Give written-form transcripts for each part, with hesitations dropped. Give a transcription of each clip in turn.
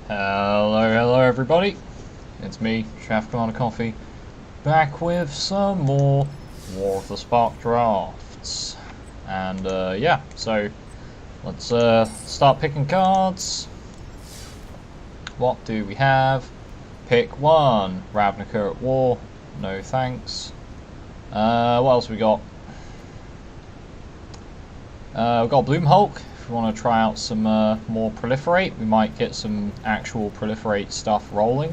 Hello everybody. It's me, Chef Commander Coffee, back with some more War of the Spark drafts. And yeah, so let's start picking cards. What do we have? Pick one. Ravnica at War. No thanks. What else we got? We've got Bloom Hulk. If we want to try out some more Proliferate, we might get some actual Proliferate stuff rolling.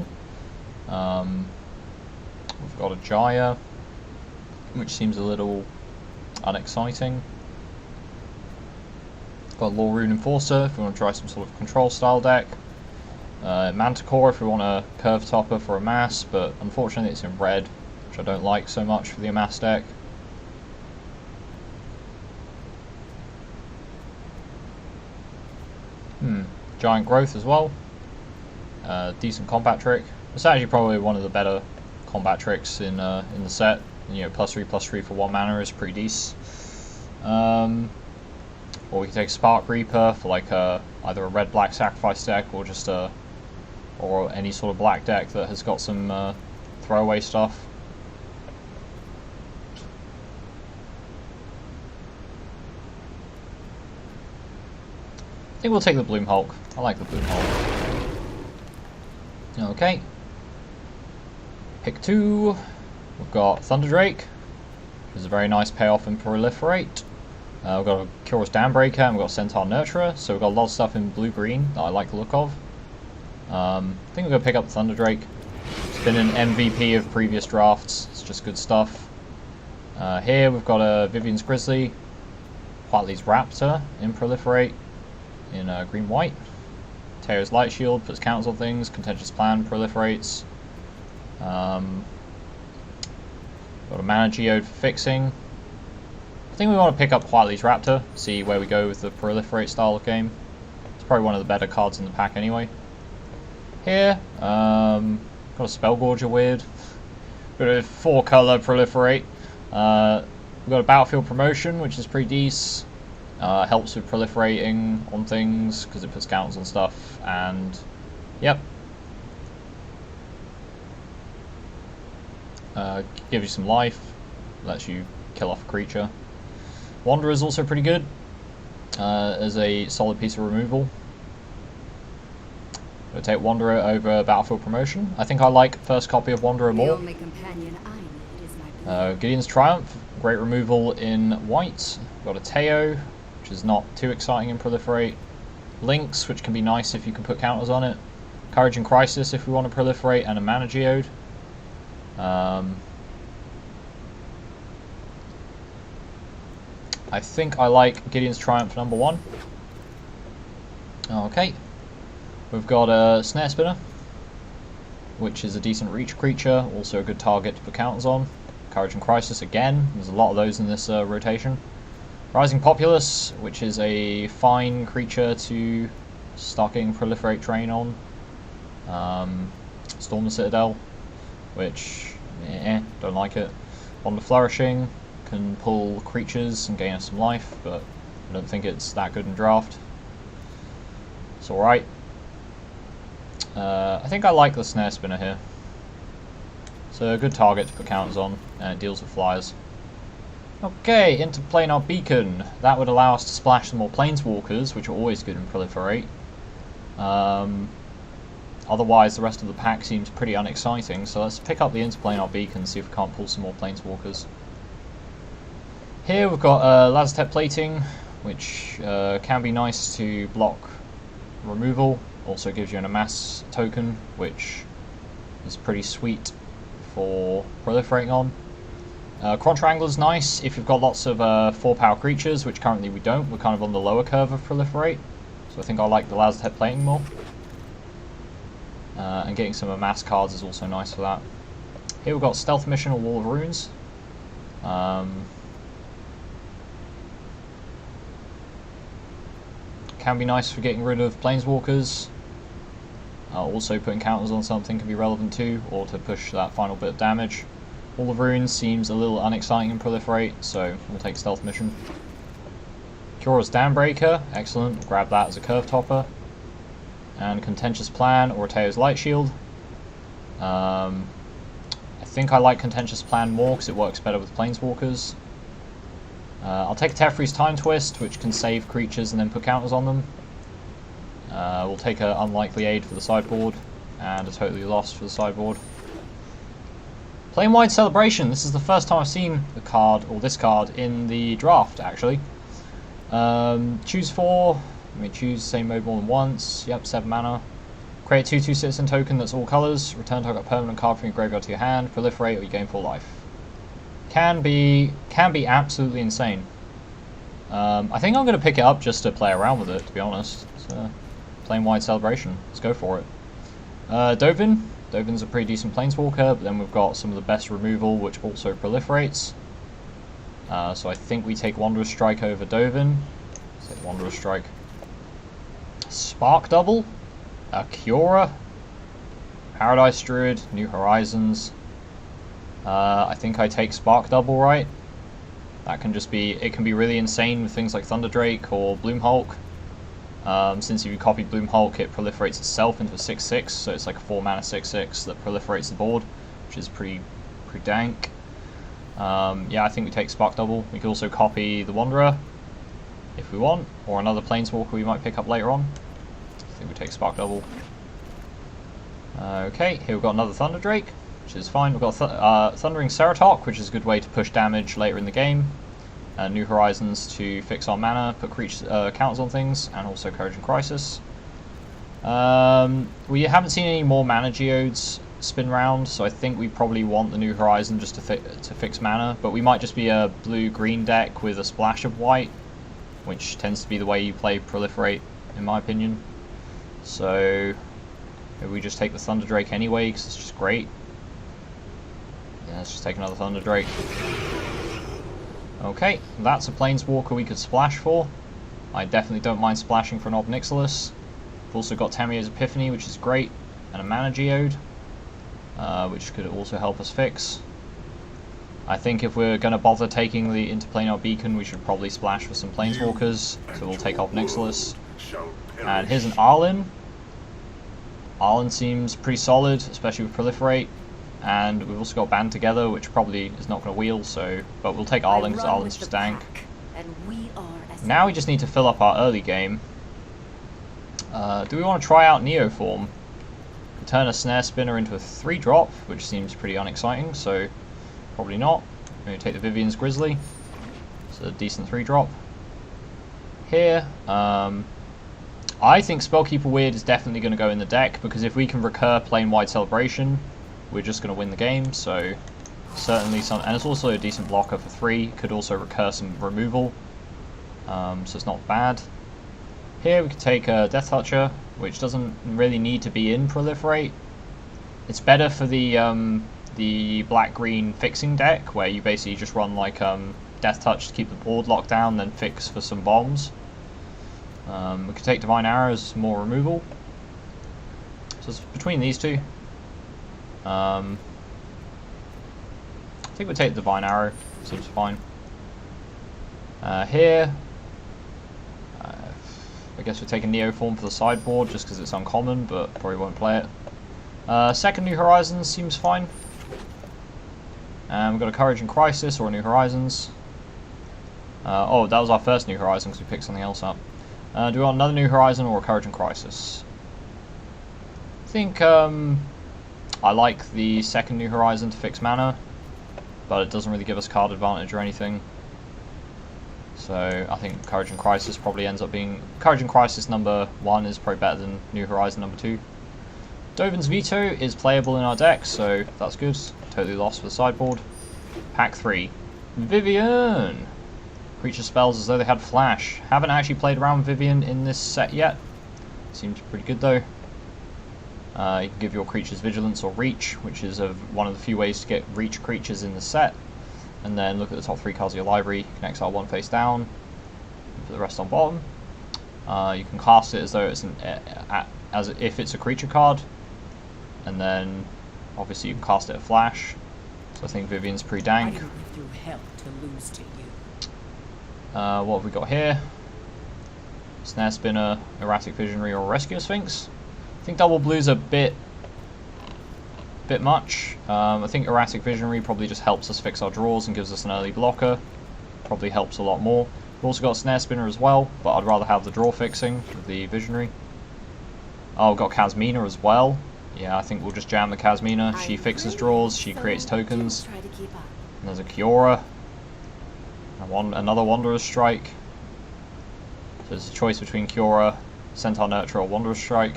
We've got a Jaya, which seems a little unexciting. Got Law Rune Enforcer if we want to try some sort of control style deck. Manticore if we want a curve topper for a mass, but unfortunately it's in red, which I don't like so much for the Amass deck. Giant Growth as well. Decent combat trick. It's actually probably one of the better combat tricks in the set. You know, +3/+3 for 1 mana is pretty decent. Or we can take Spark Reaper for like either a red-black sacrifice deck or just or any sort of black deck that has got some throwaway stuff. I think we'll take the Bloom Hulk. I like the Bloom Hulk. Okay. Pick two. We've got Thunderdrake, which is a very nice payoff in Proliferate. We've got a Curious Damnbreaker and we've got Centaur Nurturer, so we've got a lot of stuff in blue-green that I like the look of. I think we're going to pick up Thunderdrake. It's been an MVP of previous drafts, it's just good stuff. Here we've got a Vivian's Grizzly, Whiteley's Raptor in Proliferate in green-white. Teo's Light Shield puts counters on things, Contentious Plan proliferates. Got a Mana Geode for fixing. I think we want to pick up Whiteley's Raptor, see where we go with the Proliferate style of game. It's probably one of the better cards in the pack anyway. Here, got a Spellgorger weird. Got a 4-color Proliferate. We've got a Battlefield Promotion, which is pretty decent. Helps with proliferating on things because it puts counters on stuff, and yep. Gives you some life, lets you kill off a creature. Wanderer is also pretty good as a solid piece of removal. We'll take Wanderer over Battlefield Promotion. I think I like first copy of Wanderer more. Gideon's Triumph, great removal in white. Got a Teo, which is not too exciting in Proliferate. Lynx, which can be nice if you can put counters on it. Courage and Crisis if we want to proliferate, and a Mana Geode. I think I like Gideon's Triumph number 1. Okay. We've got a Snare Spinner, which is a decent reach creature, also a good target to put counters on. Courage and Crisis again, there's a lot of those in this rotation. Rising Populace, which is a fine creature to start getting Proliferate Train on. Storm the Citadel, which, don't like it. Wander Flourishing, can pull creatures and gain us some life, but I don't think it's that good in draft. It's alright. I think I like the Snare Spinner here. It's a good target to put counters on, and it deals with flyers. Okay, Interplanar Beacon. That would allow us to splash some more Planeswalkers, which are always good in Proliferate. Otherwise, the rest of the pack seems pretty unexciting, so let's pick up the Interplanar Beacon and see if we can't pull some more Planeswalkers. Here we've got Lazotep Plating, which can be nice to block removal. Also gives you an Amass token, which is pretty sweet for proliferating on. Contra-Angler's nice if you've got lots of 4-power creatures, which currently we don't. We're kind of on the lower curve of Proliferate, so I think I like the Lazotep Plating more. And getting some Amass cards is also nice for that. Here we've got Stealth Mission or Wall of Runes. Can be nice for getting rid of Planeswalkers. Also putting counters on something can be relevant too, or to push that final bit of damage. Wall of Runes seems a little unexciting in Proliferate, so we'll take Stealth Mission. Curious Damnbreaker, excellent, we'll grab that as a curve topper. and Contentious Plan or Teo's Light Shield. I think I like Contentious Plan more because it works better with Planeswalkers. I'll take a Teferi's Time Twist, which can save creatures and then put counters on them. We'll take an Unlikely Aid for the sideboard, and a Totally Lost for the sideboard. Planewide Celebration. This is the first time I've seen the card, or this card, in the draft, actually. Choose 4. Let me choose the same mode more than once. Yep, 7 mana. Create 2/2 citizen token that's all colours. Return target permanent card from your graveyard to your hand. Proliferate or you gain full life. Can be absolutely insane. I think I'm going to pick it up just to play around with it, to be honest. So, Planewide Celebration. Let's go for it. Dovin. Dovin's a pretty decent Planeswalker, but then we've got some of the best removal, which also proliferates. So I think we take Wanderer's Strike over Dovin. Let's take Wanderer's Strike. Spark Double. Cura. Paradise Druid. New Horizons. I think I take Spark Double, right? That can just be, it can be really insane with things like Thunder Drake or Bloom Hulk. Since if you copy Bloom Hulk, it proliferates itself into a 6/6, so it's like a 4 mana 6/6 that proliferates the board, which is pretty dank. Yeah, I think we take Spark Double. We could also copy the Wanderer if we want, or another Planeswalker we might pick up later on. I think we take Spark Double. Okay, here we've got another Thunder Drake, which is fine. We've got Thundering Ceratok, which is a good way to push damage later in the game. New Horizons to fix our mana, put creature counters on things, and also Courage and Crisis. We haven't seen any more mana geodes spin round, so I think we probably want the New Horizon just to fix mana, but we might just be a blue-green deck with a splash of white, which tends to be the way you play Proliferate, in my opinion. So maybe we just take the Thunder Drake anyway, because it's just great. Yeah, let's just take another Thunder Drake. Okay, that's a Planeswalker we could splash for. I definitely don't mind splashing for an Ob Nixilis. We've also got Tamiyo's Epiphany, which is great, and a Mana Geode, which could also help us fix. I think if we're going to bother taking the Interplanar Beacon, we should probably splash for some Planeswalkers, so we'll take Ob Nixilis. And here's an Arlinn. Arlinn seems pretty solid, especially with Proliferate. And we've also got Band Together, which probably is not going to wheel, so, but we'll take Arlinn because Arlinn's just dank. Now we just need to fill up our early game. Do we want to try out Neoform? Turn a Snare Spinner into a 3-drop, which seems pretty unexciting, so probably not. Maybe take the Vivian's Grizzly. It's a decent 3-drop. Here, I think Spellkeeper Weird is definitely going to go in the deck, because if we can recur Planewide Celebration, we're just going to win the game, so certainly some, and it's also a decent blocker for 3, could also recur some removal, so it's not bad. Here we could take a Death Toucher, which doesn't really need to be in Proliferate. It's better for the black-green fixing deck, where you basically just run like Death Touch to keep the board locked down, then fix for some bombs. We could take Divine Arrow as more removal. So it's between these two. I think we'll take the Divine Arrow, seems fine. Here, I guess we'll take a Neoform for the sideboard just because it's uncommon, but probably won't play it. Second New Horizons seems fine. We've got a Courage and Crisis or a New Horizons. Oh, that was our first New Horizon because we picked something else up. Do we want another New Horizon or a Courage and Crisis? I think I like the second New Horizon to fix mana, but it doesn't really give us card advantage or anything. So I think Courage and Crisis probably ends up being... Courage and Crisis number 1 is probably better than New Horizon number 2. Dovin's Veto is playable in our deck, so that's good. Totally Lost for the sideboard. Pack 3. Vivian! Creature spells as though they had Flash. Haven't actually played around with Vivian in this set yet. Seems pretty good though. You can give your creatures Vigilance or Reach, which is one of the few ways to get Reach creatures in the set. And then look at the top 3 cards of your library. You can exile 1 face down, and put the rest on bottom. You can cast it as though it's as if it's a creature card, and then obviously you can cast it at Flash. So I think Vivian's pretty dank. What have we got here? Snare Spinner, Erratic Visionary, or Rescue Sphinx. I think double blue's a bit much. I think Erratic Visionary probably just helps us fix our draws and gives us an early blocker. Probably helps a lot more. We've also got Snare Spinner as well, but I'd rather have the draw fixing with the Visionary. Oh, we've got Kazmina as well. Yeah, I think we'll just jam the Kazmina. She fixes draws, she creates tokens. And there's a Kiora. Another Wanderer's Strike. So there's a choice between Kiora, Centaur Nurture, or Wanderer's Strike.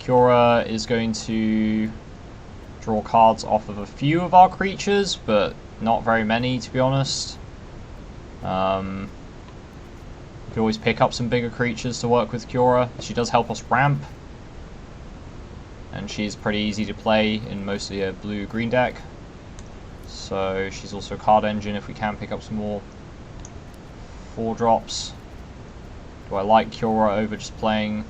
Kiora is going to draw cards off of a few of our creatures, but not very many, to be honest. You can always pick up some bigger creatures to work with Kiora. She does help us ramp, and she's pretty easy to play in mostly a blue-green deck. So she's also a card engine if we can pick up some more 4-drops. Do I like Kiora over just playing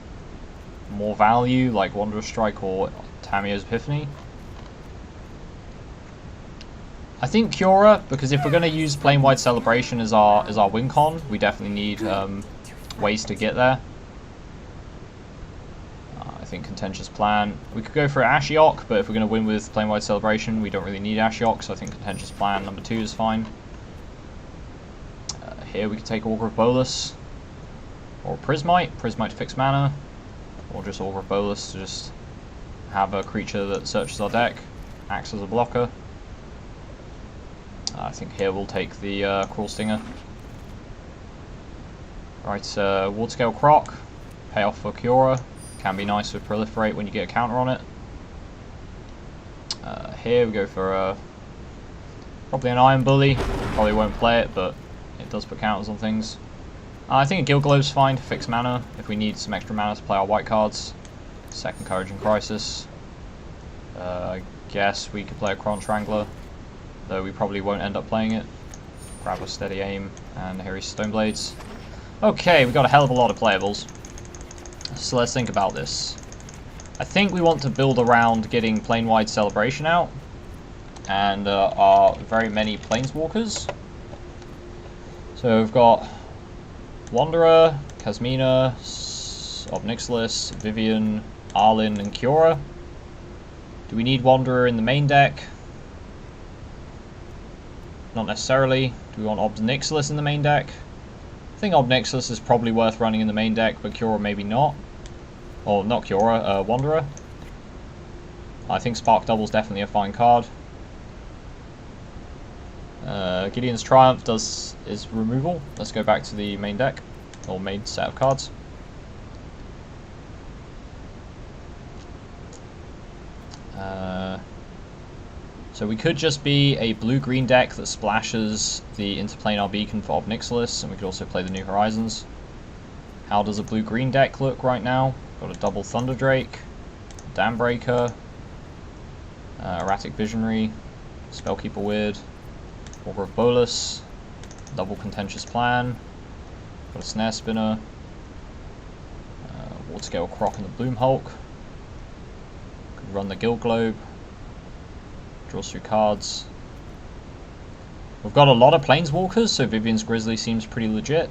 more value like Wanderer's Strike or Tamio's Epiphany? I think Kiora, because if we're going to use Planewide Celebration as our win con, we definitely need ways to get there. I think Contentious Plan. We could go for Ashiok, but if we're going to win with Planewide Celebration, we don't really need Ashiok, so I think Contentious Plan number 2 is fine. Here we could take Augur of Bolas, or Prismite to fix mana, or just Augur of Bolas to just have a creature that searches our deck, acts as a blocker. I think here we'll take the Cruel Stinger. Right, Wardscale Croc, pay off for Kiora. Can be nice with Proliferate when you get a counter on it. Here we go for probably an Iron Bully. Probably won't play it, but it does put counters on things. I think a Guild Globe's fine to fix mana if we need some extra mana to play our white cards. Second Courage and Crisis. I guess we could play a Chron Strangler, though we probably won't end up playing it. Grab a Steady Aim, and here is Stoneblades. Okay, we've got a hell of a lot of playables. So let's think about this. I think we want to build around getting Planewide Celebration out, and our very many Planeswalkers. So we've got Wanderer, Kazmina, Ob Nixilis, Vivian, Arlinn, and Kiora. Do we need Wanderer in the main deck? Not necessarily. Do we want Ob Nixilis in the main deck? I think Ob Nixilis is probably worth running in the main deck, but Kiora maybe not. Or not Kiora, Wanderer. I think Spark Double's definitely a fine card. Gideon's Triumph is removal. Let's go back to the main deck, or main set of cards. So we could just be a blue-green deck that splashes the Interplanar Beacon for Ob Nixilis, and we could also play the New Horizons. How does a blue-green deck look right now? Got a double Thunder Drake, Dambreaker, Erratic Visionary, Spellkeeper Weird, Augur of Bolas, double Contentious Plan, got a Snare Spinner, Wardscale Croc and the Bloom Hulk. Could run the Guild Globe. Draws through cards. We've got a lot of Planeswalkers, so Vivian's Grizzly seems pretty legit.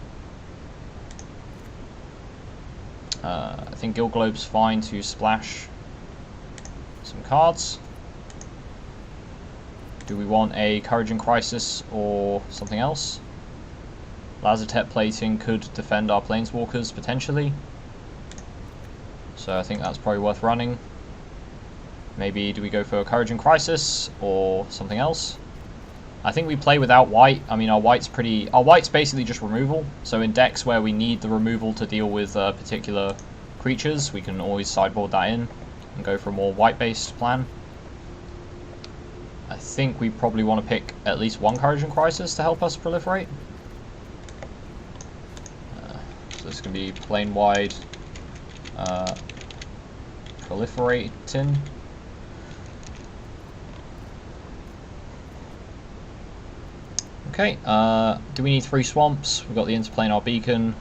I think Guild Globe's fine to splash some cards. Do we want a Courage and Crisis or something else? Lazotep Plating could defend our Planeswalkers potentially, so I think that's probably worth running. Maybe do we go for a Courage and Crisis or something else? I think we play without white. I mean, our white's basically just removal. So in decks where we need the removal to deal with particular creatures, we can always sideboard that in and go for a more white-based plan. I think we probably want to pick at least one Courage and Crisis to help us proliferate. So this can be Planewide Proliferating. Okay, do we need 3 swamps? We've got the Interplanar Beacon.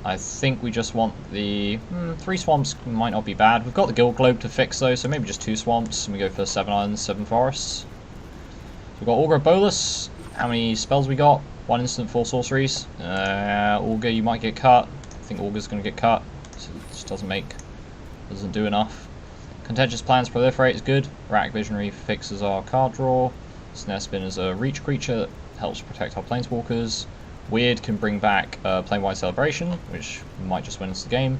I think we just want the... 3 swamps might not be bad. We've got the Guild Globe to fix though, so maybe just 2 swamps, and we go for 7 islands, 7 forests. So we've got Augur of Bolas. How many spells we got? 1 instant, 4 sorceries. Augur, you might get cut. I think Augur's going to get cut, so it just doesn't make Doesn't do enough. Contentious Plans Proliferate is good. Rack Visionary fixes our card draw. Snare Spin is a reach creature that helps protect our Planeswalkers. Weird can bring back Planewide Celebration, which might just win us the game.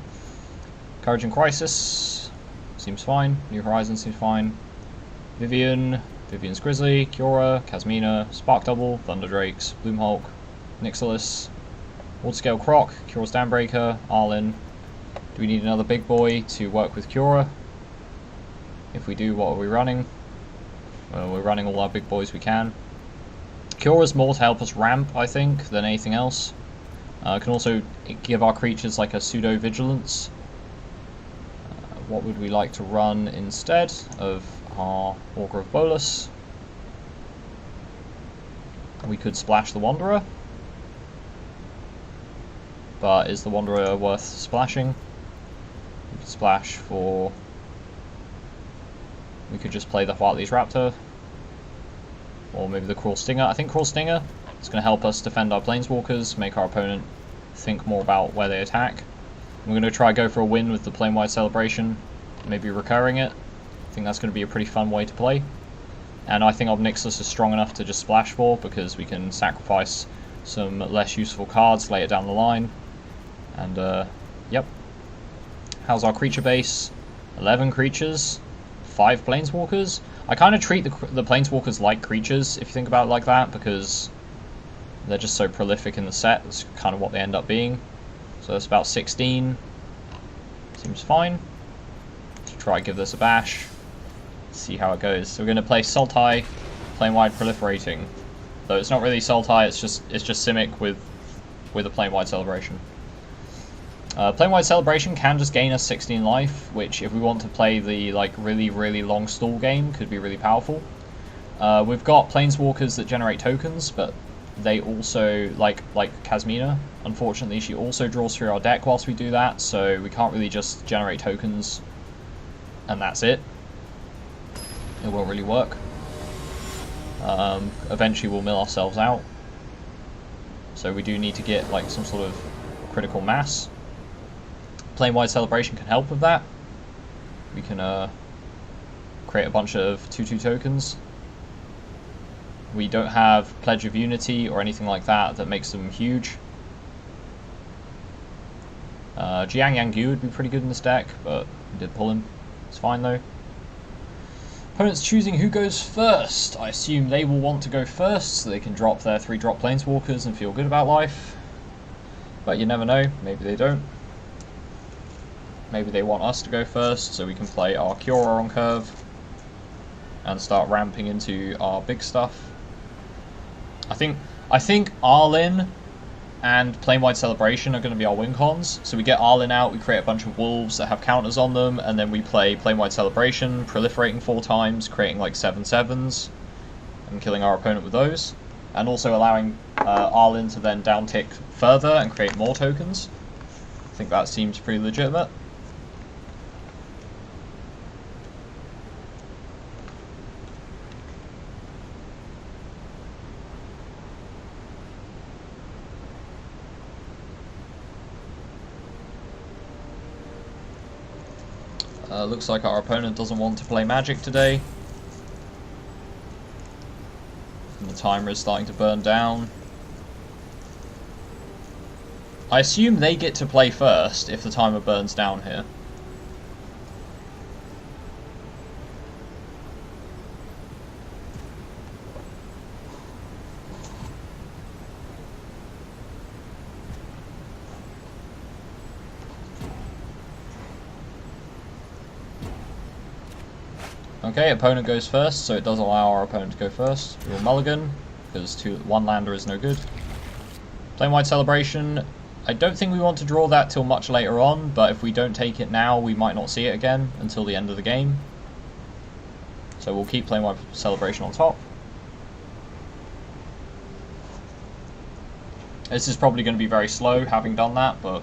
Courage and Crisis seems fine. New Horizons seems fine. Vivian's Grizzly, Kiora, Kasmina, Spark Double, Thunder Drakes, Bloomhulk, Nixilis, World-Scale Croc, Kiora's Dambreaker, Arlinn. Do we need another big boy to work with Kiora? If we do, what are we running? Well, we're running all our big boys we can. Kiora's more to help us ramp, I think, than anything else. Can also give our creatures like a pseudo-vigilance. What would we like to run instead of our Augur of Bolas? We could splash the Wanderer. But is the Wanderer worth splashing? We could splash for... We could just play the Huatli's Raptor. Or maybe the Cruel Stinger. I think Cruel Stinger is going to help us defend our Planeswalkers, make our opponent think more about where they attack. We're going to try go for a win with the Planewide Celebration, maybe recurring it. I think that's going to be a pretty fun way to play. And I think Nixilis is strong enough to just splash for, because we can sacrifice some less useful cards later down the line. And, yep. How's our creature base? 11 creatures, 5 Planeswalkers. I kind of treat the Planeswalkers like creatures, if you think about it like that, because they're just so prolific in the set. That's kind of what they end up being. So that's about 16. Seems fine. Let's try give this a bash. See how it goes. So we're going to play Sultai, Planewide Proliferating. Though it's not really Sultai, it's just Simic with a Planewide Celebration. Planewide Celebration can just gain us 16 life, which if we want to play the really long stall game could be really powerful. We've got Planeswalkers that generate tokens, but they also, like Kasmina, unfortunately she also draws through our deck whilst we do that, so we can't really just generate tokens and that's it. It won't really work. Eventually we'll mill ourselves out, so we do need to get like some sort of critical mass. Planewide Celebration can help with that. We can create a bunch of 2/2 tokens. We don't have Pledge of Unity or anything like that that makes them huge. Jiang Yanggu would be pretty good in this deck, but we did pull him. It's fine though. Opponents choosing who goes first. I assume they will want to go first so they can drop their 3-drop Planeswalkers and feel good about life. But you never know, maybe they don't. Maybe they want us to go first so we can play our Kiora on curve and start ramping into our big stuff. I think Arlinn and Planewide Celebration are going to be our win cons. So we get Arlinn out, we create a bunch of wolves that have counters on them, and then we play Planewide Celebration, proliferating 4 times, creating like 7/7s, and killing our opponent with those. And also allowing Arlinn to then down tick further and create more tokens. I think that seems pretty legitimate. Looks like our opponent doesn't want to play Magic today. And the timer is starting to burn down. I assume they get to play first if the timer burns down here. Okay, opponent goes first, so it does allow our opponent to go first. We'll mulligan, because 1 lander is no good. Planewide Celebration, I don't think we want to draw that till much later on, but if we don't take it now, we might not see it again until the end of the game. So we'll keep Planewide Celebration on top. This is probably going to be very slow, having done that, but...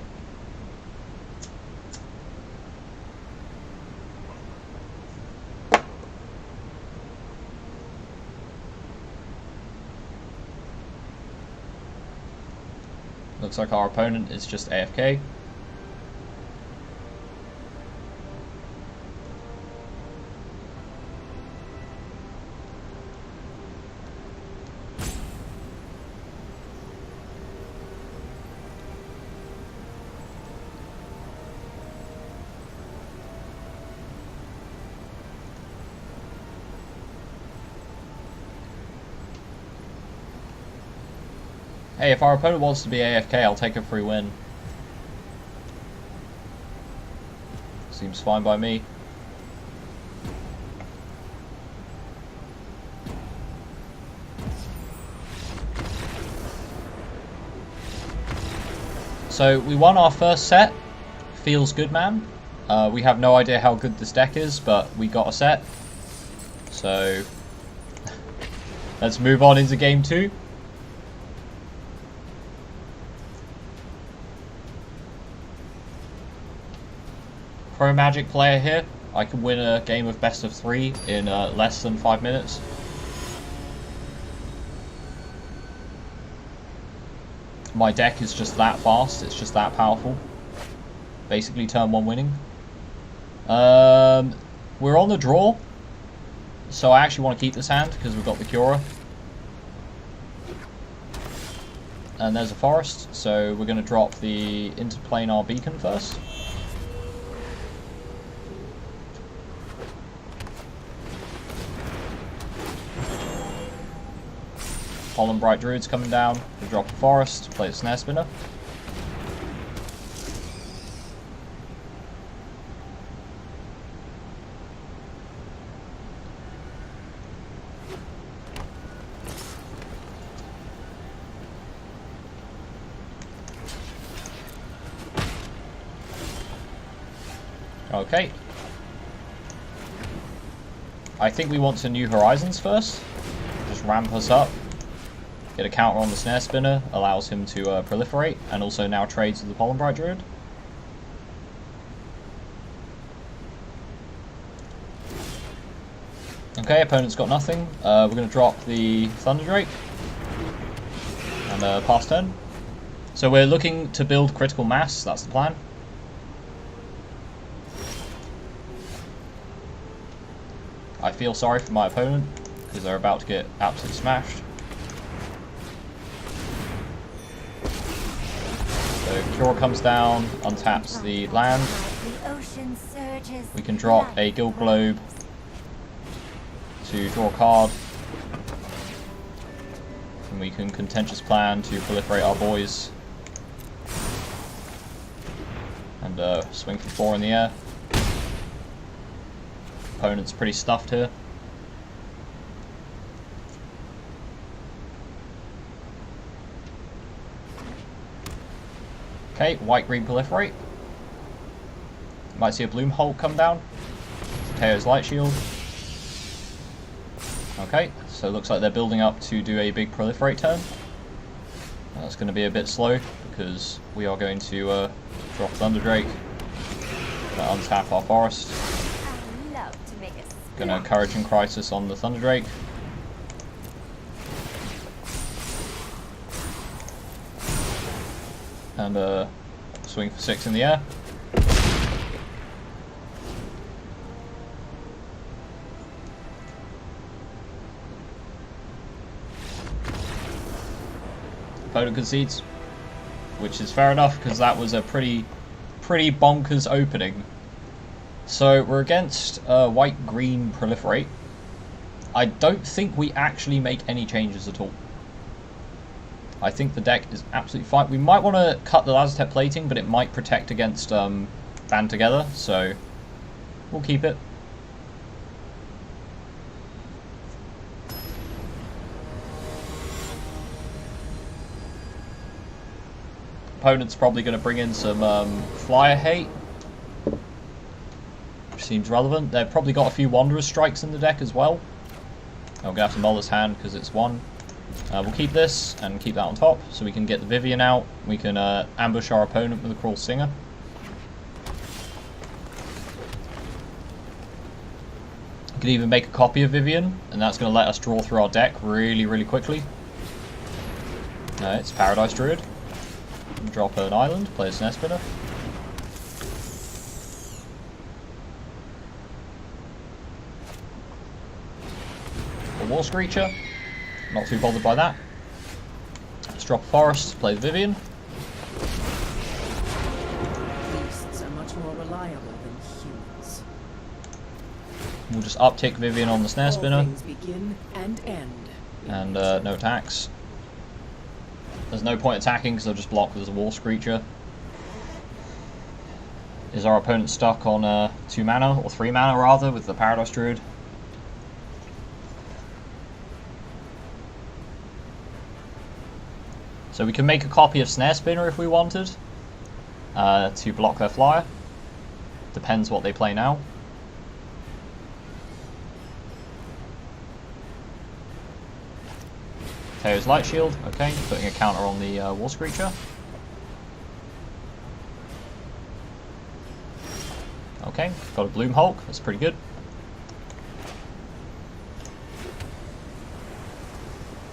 Looks like our opponent is just AFK. Hey, if our opponent wants to be AFK, I'll take a free win. Seems fine by me. So we won our first set. Feels good, man. We have no idea how good this deck is, but we got a set. So let's move on into game 2. Pro Magic player here. I can win a game of best of 3 in less than 5 minutes. My deck is just that fast, it's just that powerful. Basically turn 1 winning. We're on the draw, so I actually want to keep this hand because we've got the Cura. And there's a forest, so we're going to drop the interplanar beacon first. Pollen Bright Druid's coming down. We drop the forest, play the Snare Spinner. Okay. I think we want to New Horizons first. Just ramp us up. Get a counter on the Snare Spinner, allows him to proliferate, and also now trades with the Pollen Bright Druid. Okay, opponent's got nothing. We're going to drop the Thunder Drake and pass turn. So we're looking to build critical mass, that's the plan. I feel sorry for my opponent, because they're about to get absolutely smashed. So Cure comes down, untaps the land. We can drop a Guild Globe to draw a card. And we can Contentious Plan to proliferate our boys. And swing for 4 in the air. Opponent's pretty stuffed here. Okay, white-green proliferate. Might see a Bloom Hulk come down. Teo's Light Shield. Okay, so it looks like they're building up to do a big proliferate turn. That's going to be a bit slow because we are going to drop Thunder Drake. Gonna untap our forest. Gonna Courage and Crisis on the Thunder Drake. And swing for 6 in the air. Opponent concedes, which is fair enough because that was a pretty bonkers opening. So we're against white-green proliferate. I don't think we actually make any changes at all. I think the deck is absolutely fine. We might want to cut the Lazotep plating, but it might protect against Band Together, so we'll keep it. Opponent's probably going to bring in some Flyer Hate, which seems relevant. They've probably got a few Wanderer's Strikes in the deck as well. I'm going to have to mull this hand because it's 1. We'll keep this and keep that on top so we can get the Vivian out. We can ambush our opponent with a Cruel Singer. We could even make a copy of Vivian, and that's going to let us draw through our deck really quickly. It's Paradise Druid. Drop an island, play a Snare Spinner. A War Screecher. Not too bothered by that. Let's drop a forest, play the Vivian. Beasts are much more reliable than humans. We'll just uptick Vivian on the Snare Spinner. All things begin and end. And no attacks. There's no point attacking because they'll just block with a War Screecher. Is our opponent stuck on 2 mana, or 3 mana rather, with the Paradise Druid? So we can make a copy of Snare Spinner if we wanted, to block their flyer. Depends what they play now. Teo's Light Shield, okay, putting a counter on the War Screecher. Okay, got a Bloom Hulk, that's pretty good.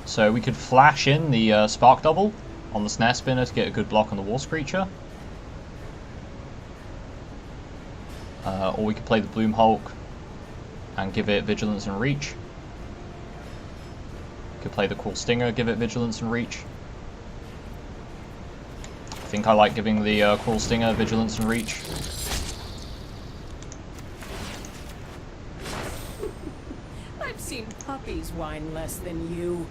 So we could flash in the Spark Double on the Snare Spinner to get a good block on the War Screecher. Or we could play the Bloom Hulk and give it Vigilance and Reach. Could play the Cruel Stinger, give it Vigilance and Reach. I think I like giving the Cruel Stinger Vigilance and Reach. I've seen puppies whine less than you.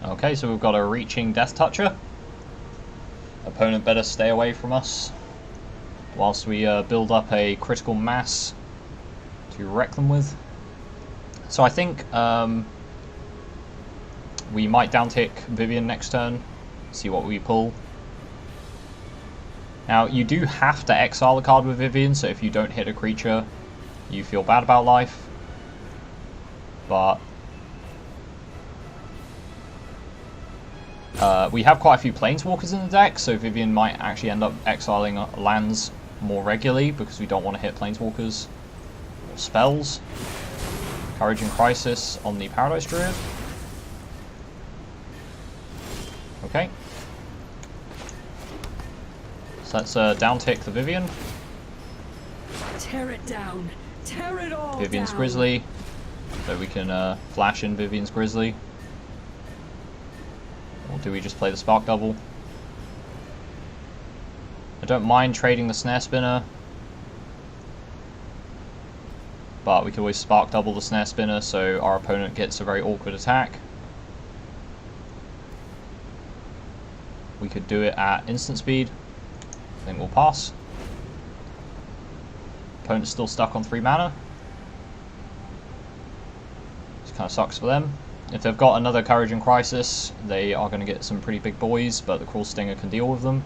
Okay, so we've got a Reaching Death Toucher. Opponent better stay away from us whilst we build up a critical mass to wreck them with. So I think we might downtick Vivian next turn, see what we pull. Now, you do have to exile a card with Vivian, so if you don't hit a creature, you feel bad about life. But we have quite a few Planeswalkers in the deck, so Vivian might actually end up exiling lands more regularly because we don't want to hit Planeswalkers or spells. Courage and Crisis on the Paradise Druid. Okay. So let's downtick the Vivian. Tear it down. Tear it all Vivian's down. Grizzly. So we can flash in Vivian's Grizzly. Or do we just play the Spark Double? I don't mind trading the Snare Spinner, but we can always Spark Double the Snare Spinner so our opponent gets a very awkward attack. We could do it at instant speed. I think we'll pass. Opponent's still stuck on 3 mana. This kind of sucks for them. If they've got another Courage and Crisis, they are going to get some pretty big boys, but the Cruel Stinger can deal with them.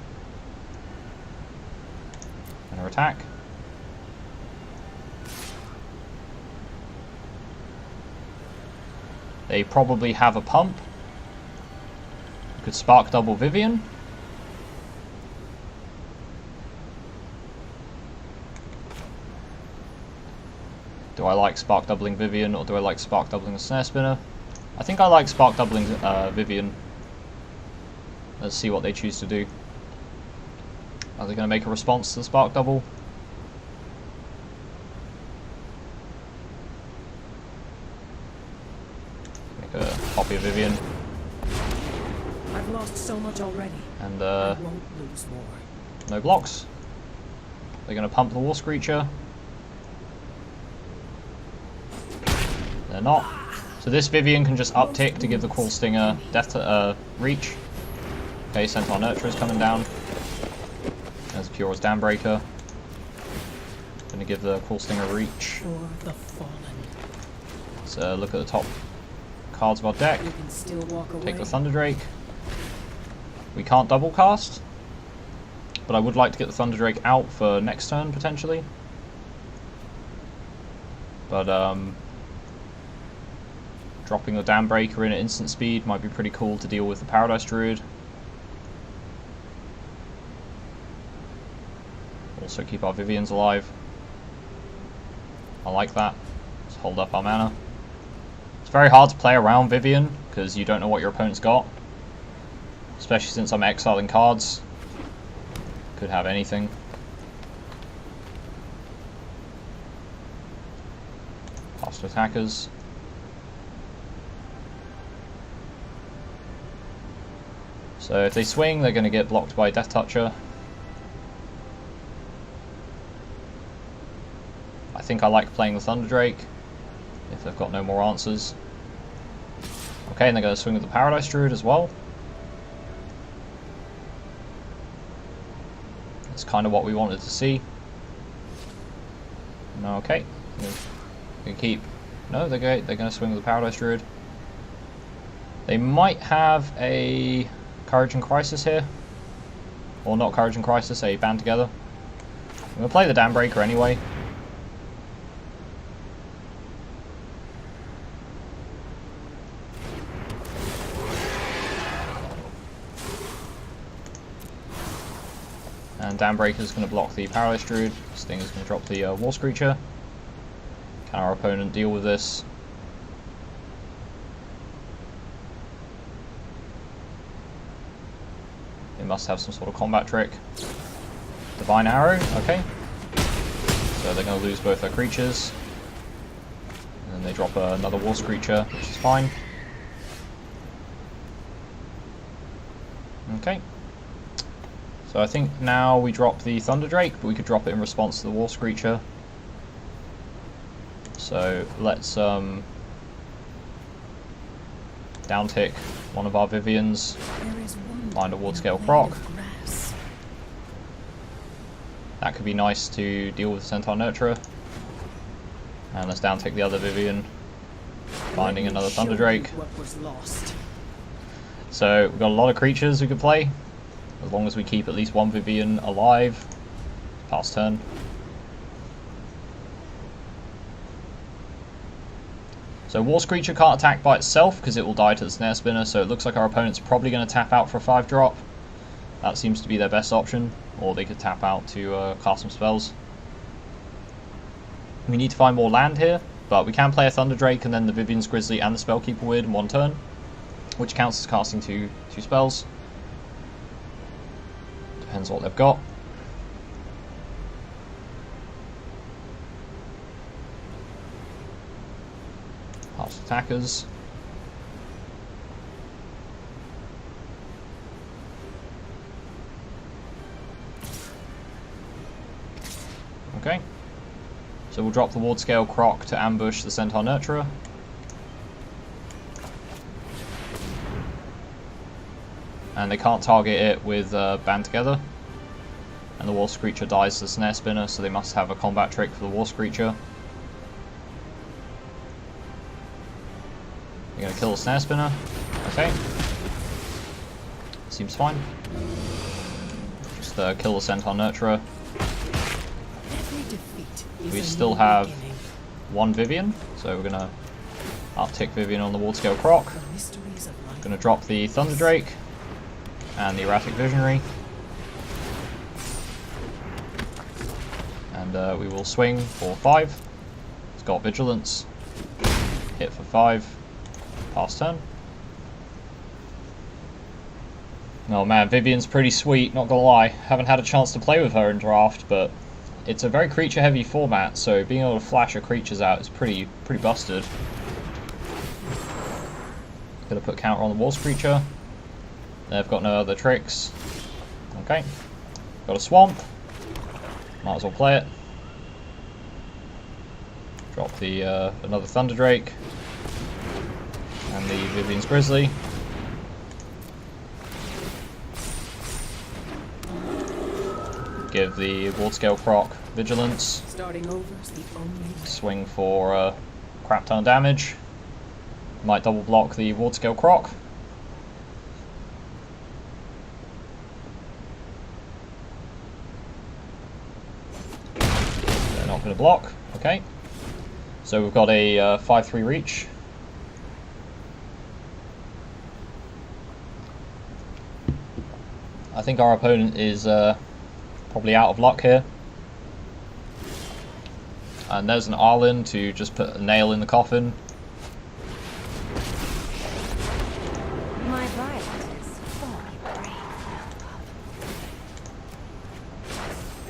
And our attack. They probably have a pump. We could Spark Double Vivian. Do I like Spark Doubling Vivian, or do I like Spark Doubling the Snare Spinner? I think I like Spark Doubling Vivian. Let's see what they choose to do. Are they going to make a response to the Spark Double? Make a copy of Vivian. I've lost so much already. And I won't lose more. no blocks. They're going to pump the War Screecher. They're not. So this Vivian can just uptick to give the Cruel Stinger death to, reach. Okay, Centaur Nurturer is coming down. There's Pura's Dambreaker. Gonna give the Cruel Stinger reach. For the fallen. Let's look at the top cards of our deck. You can still walk away. Take the Thunder Drake. We can't double cast, but I would like to get the Thunder Drake out for next turn potentially. But dropping the Dambreaker in at instant speed might be pretty cool to deal with the Paradise Druid. Also keep our Vivians alive. I like that. Let's hold up our mana. It's very hard to play around Vivian because you don't know what your opponent's got. Especially since I'm exiling cards. Could have anything. Pass to attackers. So if they swing, they're going to get blocked by Death Toucher. I think I like playing the Thunder Drake if they've got no more answers. Okay, and they're going to swing with the Paradise Druid as well. kind of what we wanted to see. Okay. They keep... No, they're going to swing with the Paradise Druid. They might have a Courage and Crisis here. Or not Courage and Crisis, a Band Together. I'm going to play the Dam Breaker anyway. And Dam Breaker is going to block the Paradise Druid. This thing is going to drop the War Screecher. Can our opponent deal with this? They must have some sort of combat trick. Divine Arrow, okay. So they're going to lose both their creatures. And then they drop another War Screecher, which is fine. Okay. So I think now we drop the Thunder Drake, but we could drop it in response to the War Screecher. So let's downtick one of our Vivians, find a Ward Scale Croc. That could be nice to deal with Centaur Nurturer. And let's downtick the other Vivian, finding another Thunder Drake. So we've got a lot of creatures we could play, as long as we keep at least one Vivian alive. Pass turn. So War Screecher can't attack by itself because it will die to the Snare Spinner, so it looks like our opponent's probably going to tap out for a 5-drop. That seems to be their best option, or they could tap out to cast some spells. We need to find more land here, but we can play a Thunder Drake and then the Vivian's Grizzly and the Spellkeeper Weird in one turn, which counts as casting two spells. Depends what they've got. Past attackers. Okay. So we'll drop the Ward Scale Croc to ambush the Centaur Nurturer. And they can't target it with Band Together. And the War Screecher dies to the Snare Spinner, so they must have a combat trick for the War Screecher. You're going to kill the Snare Spinner. Okay. Seems fine. Just kill the Centaur Nurturer. We still have one Vivian, so we're going to uptick Vivian on the Ward Scale Croc. Going to drop the Thunder Drake and the Erratic Visionary. And we will swing for 5. It's got Vigilance. Hit for 5. Pass turn. Oh man, Vivian's pretty sweet, not gonna lie. Haven't had a chance to play with her in draft, but it's a very creature heavy format, so being able to flash her creatures out is pretty busted. Gonna put counter on the War Screecher. They've got no other tricks. Okay. Got a Swamp. Might as well play it. Drop the another Thunder Drake. And the Vivian's Grizzly. Give the Ward Scale Croc Vigilance. Swing for crap ton of damage. Might double block the Ward Scale Croc. They're not going to block. Okay. So we've got a 5/3 reach. I think our opponent is probably out of luck here. And there's an Arlen to just put a nail in the coffin. My violet is far brave.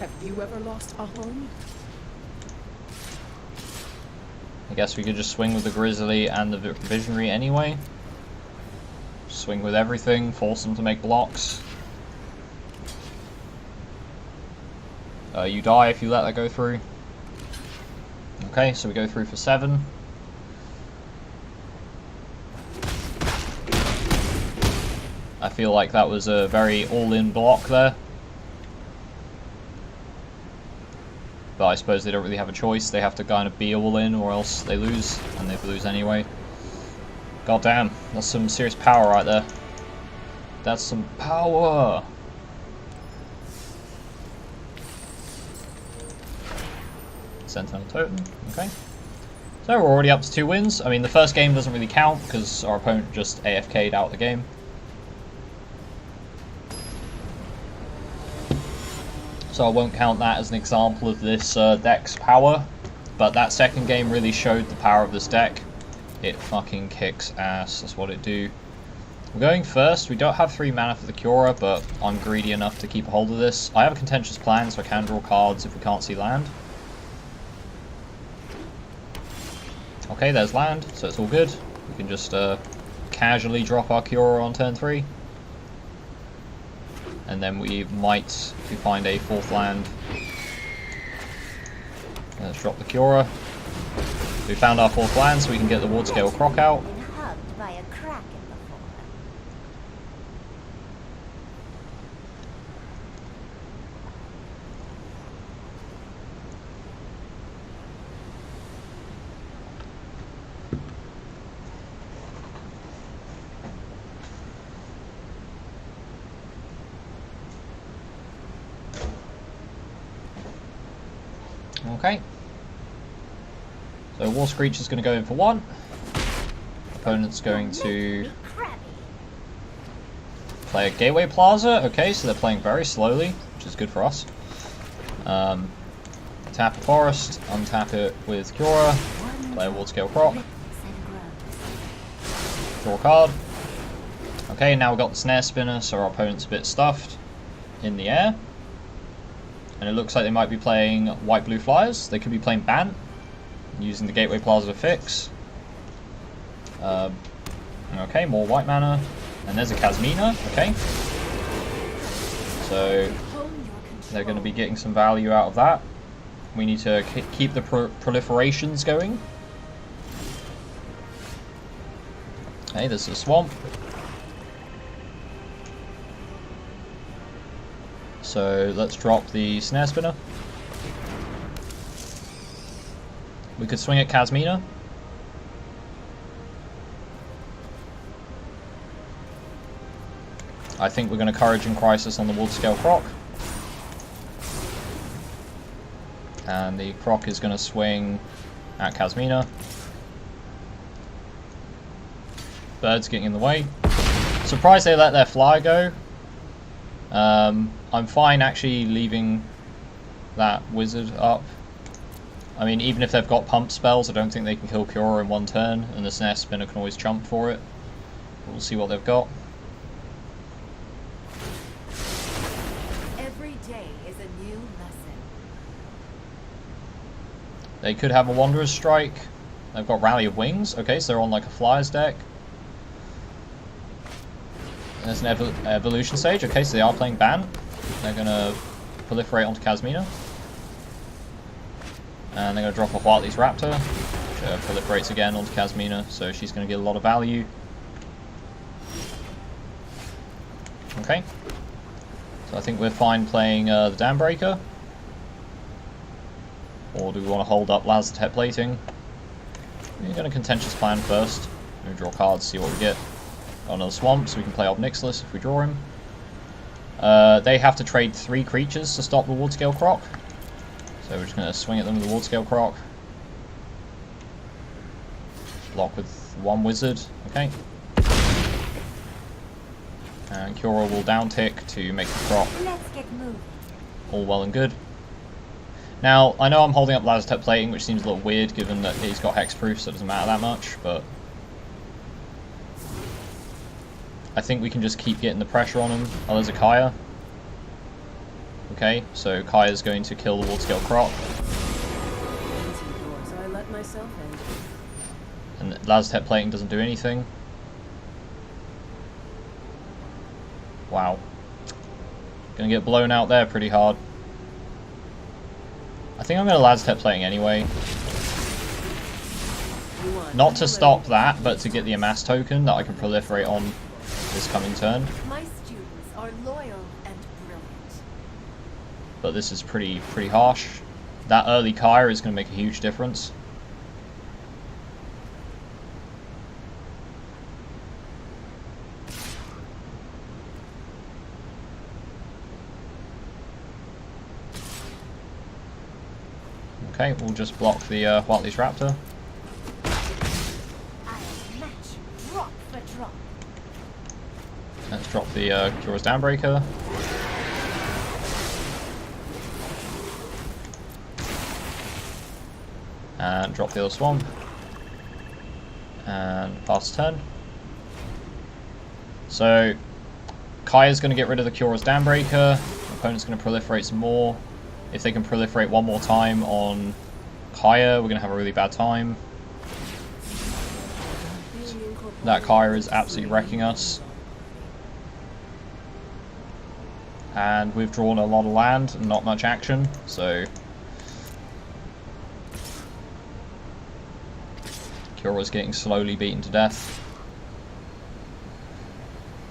Have you ever lost a home? I guess we could just swing with the Grizzly and the Visionary anyway. Swing with everything, force them to make blocks. You die if you let that go through. Okay, so we go through for 7. I feel like that was a very all-in block there. But I suppose they don't really have a choice. They have to kind of be all in or else they lose, and they lose anyway. God damn, that's some serious power right there. That's some power! Sentinel Totem, okay. So we're already up to 2 wins. I mean, the first game doesn't really count because our opponent just AFK'd out the game. So I won't count that as an example of this deck's power. But that second game really showed the power of this deck. It fucking kicks ass, that's what it do. We're going first. We don't have 3 mana for the Cura, but I'm greedy enough to keep a hold of this. I have a contentious plan, so I can draw cards if we can't see land. Okay, there's land, so it's all good. We can just casually drop our Cura on turn 3. And then we might, if we find a 4th land, let's drop the Cura. We found our 4th land, so we can get the Ward Scale Croc out. Hugged by a kraken before. Okay. So War Screech is going to go in for 1. Opponent's going to play a Gateway Plaza. Okay, so they're playing very slowly, which is good for us. Tap a Forest, untap it with Cura, play a Ward Scale Croc, draw a card. Okay, now we've got the Snare Spinner, so our opponent's a bit stuffed in the air. And it looks like they might be playing white-blue flyers. They could be playing Bant, using the Gateway Plaza to fix. Okay, more white mana. And there's a Kasmina, okay. So they're going to be getting some value out of that. We need to keep the proliferations going. Okay, there's a swamp. So let's drop the Snare Spinner. We could swing at Kasmina. I think we're going to Courage and Crisis on the Ward Scale Croc. And the Croc is going to swing at Kasmina. Bird's getting in the way. Surprised they let their flyer go. I'm fine actually leaving that wizard up. I mean, even if they've got pump spells, I don't think they can kill Cura in 1 turn, and the Snare Spinner can always jump for it. We'll see what they've got. Every day is a new lesson. They could have a Wanderer's Strike. They've got Rally of Wings. Okay, so they're on like a Flyers deck. There's an Evolution Sage. Okay, so they are playing Bant. They're going to proliferate onto Kasmina. And they're going to drop a Huatli's Raptor, which proliferates again onto Kasmina, so she's going to get a lot of value. Okay. So I think we're fine playing the Dambreaker. Or do we want to hold up Lazotep Plating? We're going to Contentious Plan first. We're going to draw cards, see what we get. Got another Swamp, so we can play Ob Nixilis if we draw him. They have to trade 3 creatures to stop the Ward Scale Croc. So we're just going to swing at them with the Ward Scale Croc. Block with 1 wizard, okay. And Cura will down tick to make the Croc. Let's get moving. All well and good. Now, I know I'm holding up Lazotep Plating, which seems a little weird given that he's got hexproof, so it doesn't matter that much, but I think we can just keep getting the pressure on him. Oh, there's a Kaya. Okay, so Kaya's going to kill the Ward Scale Croc. So I let myself in. And Lazotep Plating doesn't do anything. Wow. Gonna get blown out there pretty hard. I think I'm gonna Lazotep Plating anyway. Not to stop that, but to get the Amass token that I can proliferate on this coming turn. My students are loyal and brilliant. But this is pretty harsh. that early Kaya is going to make a huge difference. Okay, we'll just block the Whatley's Raptor. I'll match you drop for drop. Let's drop the Kura's Downbreaker. And drop the other Swamp. And pass turn. So, Kaya's going to get rid of the Kura's Downbreaker. Opponent's going to proliferate some more. If they can proliferate one more time on Kaya, we're going to have a really bad time. That Kaya is absolutely wrecking us. And we've drawn a lot of land and not much action, so Kyora's getting slowly beaten to death.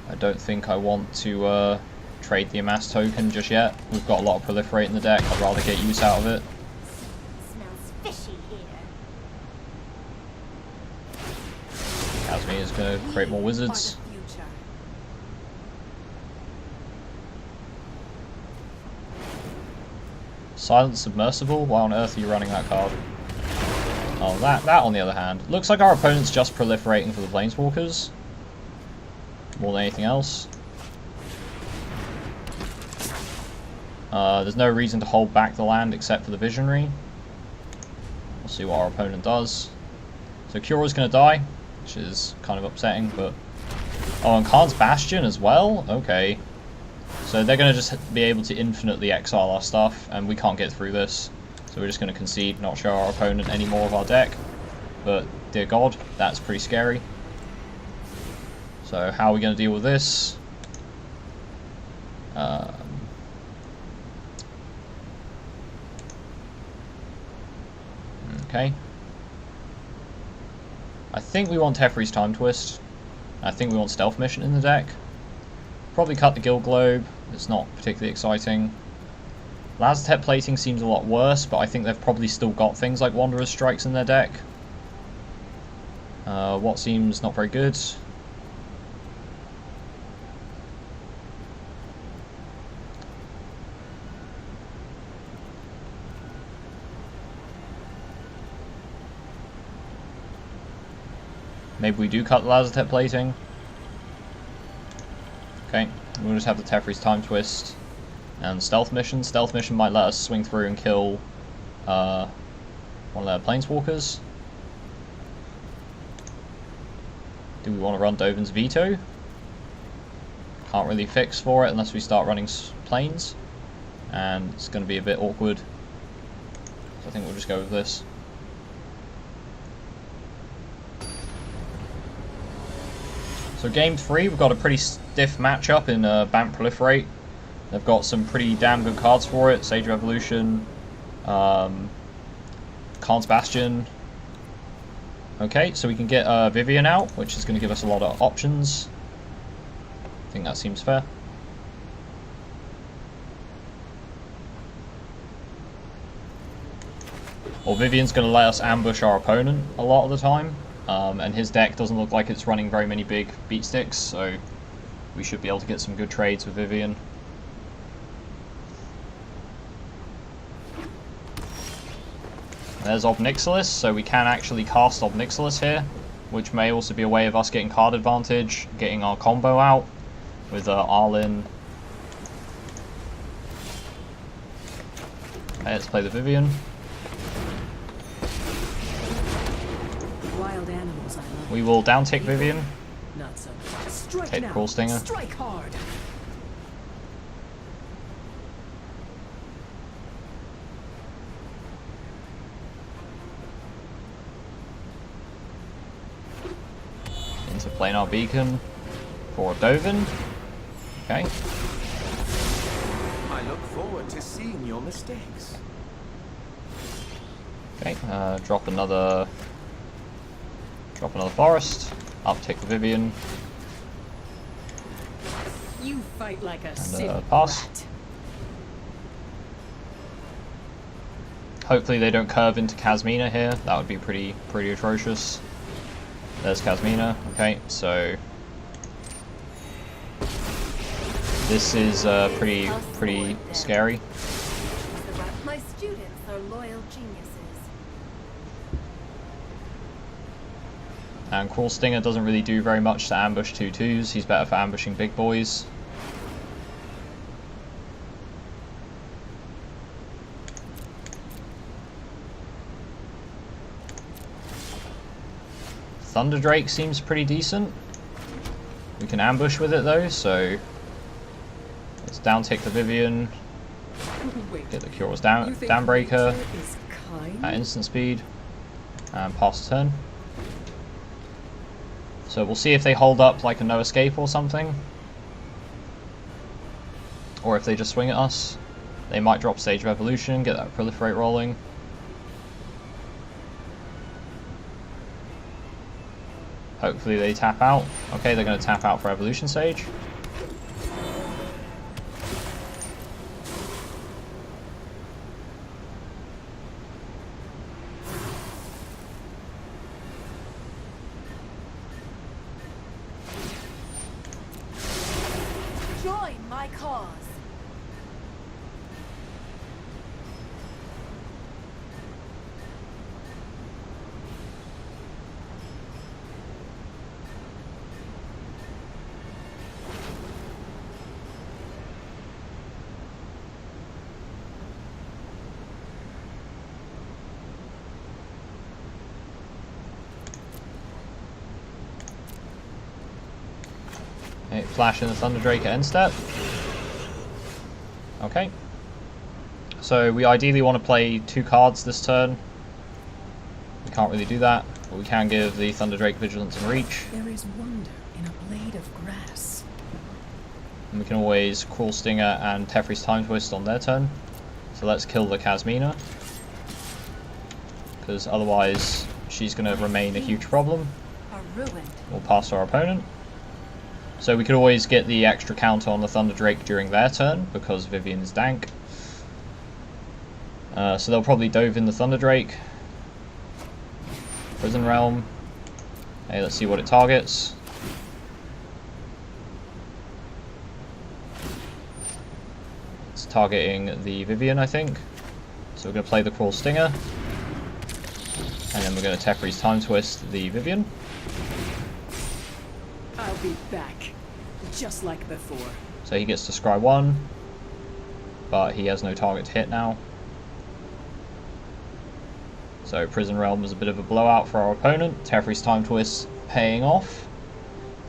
I don't think I want to trade the Amass token just yet. We've got a lot of Proliferate in the deck. I'd rather get use out of it. Smells fishy here. Kazmi is going to create more wizards. Silent Submersible? Why on earth are you running that card? Oh, that on the other hand. Looks like our opponent's just proliferating for the Planeswalkers. More than anything else. There's no reason to hold back the land except for the Visionary. We'll see what our opponent does. So Kura's going to die, which is kind of upsetting, but... Oh, and Khan's Bastion as well? Okay. So they're going to just be able to infinitely exile our stuff, and we can't get through this. So we're just going to concede, not show our opponent any more of our deck. But, dear God, that's pretty scary. So how are we going to deal with this? Okay. I think we want Teferi's Time Twist. I think we want Stealth Mission in the deck. Probably cut the Guild Globe. It's not particularly exciting. Lazotep Plating seems a lot worse, but I think they've probably still got things like Wanderer's Strikes in their deck. What seems not very good? Maybe we do cut the Lazotep Plating. Okay, we'll just have the Teferi's Time Twist and Stealth Mission. Stealth Mission might let us swing through and kill one of their Planeswalkers. Do we want to run Dovin's Veto? Can't really fix for it unless we start running planes, and it's going to be a bit awkward. So I think we'll just go with this. So game 3, we've got a pretty stiff matchup in Bant Proliferate. They've got some pretty damn good cards for it. Sage of Evolution, Khan's Bastion. Okay, so we can get Vivien out, which is going to give us a lot of options. I think that seems fair. Or Vivien's going to let us ambush our opponent a lot of the time. And his deck doesn't look like it's running very many big beat sticks, so we should be able to get some good trades with Vivien. There's Obnixilis, so we can actually cast Obnixilis here, which may also be a way of us getting card advantage, getting our combo out with Arlinn. Okay, let's play the Vivien. Wild animals, I love. We will down tick Vivien. Not so much. Strike Take now. Cruel Stinger. Strike hard. Into Planar Beacon for Dovin. Okay. I look forward to seeing your mistakes. Okay, drop another forest. Uptick the Vivien. You fight like a And silly pass. rat. Hopefully they don't curve into Kasmina here. That would be pretty atrocious. There's Kasmina. Okay, so this is pretty scary. My students are loyal geniuses. And Cruel Stinger doesn't really do very much to ambush 2/2s. He's better for ambushing big boys. Thunder Drake seems pretty decent. We can ambush with it though, so let's down tick the Vivian. Get the Curious Downbreaker at instant speed and pass the turn. So we'll see if they hold up like a no escape or something, or if they just swing at us. They might drop Stage of Evolution, get that Proliferate rolling. Hopefully they tap out. Okay, they're going to tap out for Evolution Stage. Join my cause. Flash in the Thunder Drake at end step. Okay. So we ideally want to play 2 cards this turn. We can't really do that, but we can give the Thunder Drake Vigilance and Reach. There is wonder in a blade of grass. And we can always Cruel Stinger and Teferi's Time Twist on their turn. So let's kill the Kasmina, because otherwise she's going to remain a huge problem. Are ruined. We'll pass our opponent. So we could always get the extra counter on the Thunder Drake during their turn, because Vivian is dank. So they'll probably dove in the Thunder Drake. Prison Realm. Hey, let's see what it targets. It's targeting the Vivian, I think. So we're going to play the Cruel Stinger. And then we're going to Teferi's Time Twist the Vivian. I'll be back, just like before. So he gets to scry 1, but he has no target to hit now. So Prison Realm was a bit of a blowout for our opponent. Teferi's Time Twist paying off.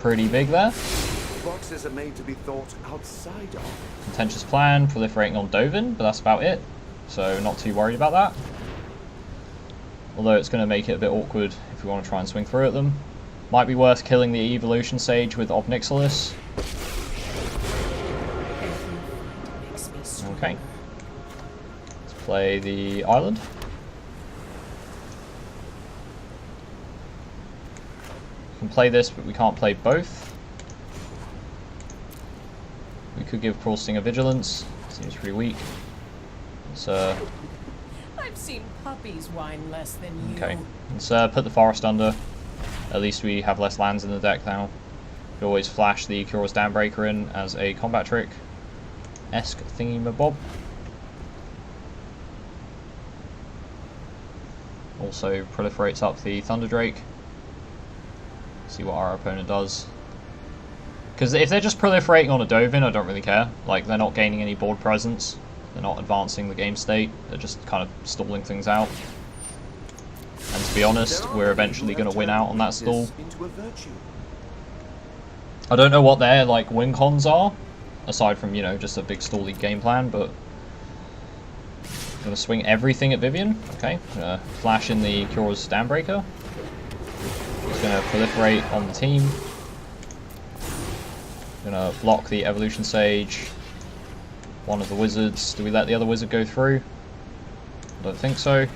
Pretty big there. Boxes are made to be thought outside of. Contentious Plan, proliferating on Dovin, but that's about it. So not too worried about that. Although it's going to make it a bit awkward if we want to try and swing through at them. Might be worth killing the Evolution Sage with Obnixilis. Okay. Let's play the island. We can play this, but we can't play both. We could give Cruel Stinger Vigilance. Seems pretty weak. Let's, I've seen puppies whine less than you. okay. Let's put the Forest under. At least we have less lands in the deck now. We could always flash the Curious Downbreaker in as a combat trick-esque thingy-mabob. Also proliferates up the Thunder Drake. See what our opponent does. Because if they're just proliferating on a Dovin, I don't really care. Like, they're not gaining any board presence. They're not advancing the game state. They're just kind of stalling things out. And to be honest, we're eventually going to win out on that stall. I don't know what their like win cons are, aside from, you know, just a big stally game plan, but I'm going to swing everything at Vivian. Okay, I'm going to flash in the Curious Downbreaker. He's going to proliferate on the team. I'm going to block the Evolution Sage. One of the wizards. Do we let the other wizard go through? I don't think so.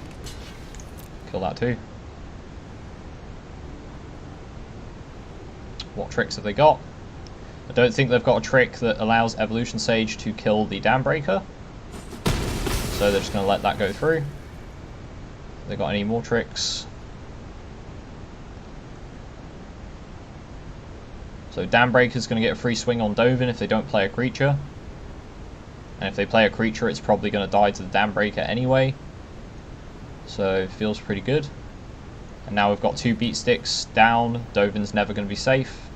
Kill that too. What tricks have they got? I don't think they've got a trick that allows Evolution Sage to kill the Downbreaker. So they're just going to let that go through. They got any more tricks? So Dambreaker's going to get a free swing on Dovin if they don't play a creature. And if they play a creature, it's probably going to die to the Dambreaker anyway. So it feels pretty good. And now we've got 2 beat sticks down. Dovin's never going to be safe.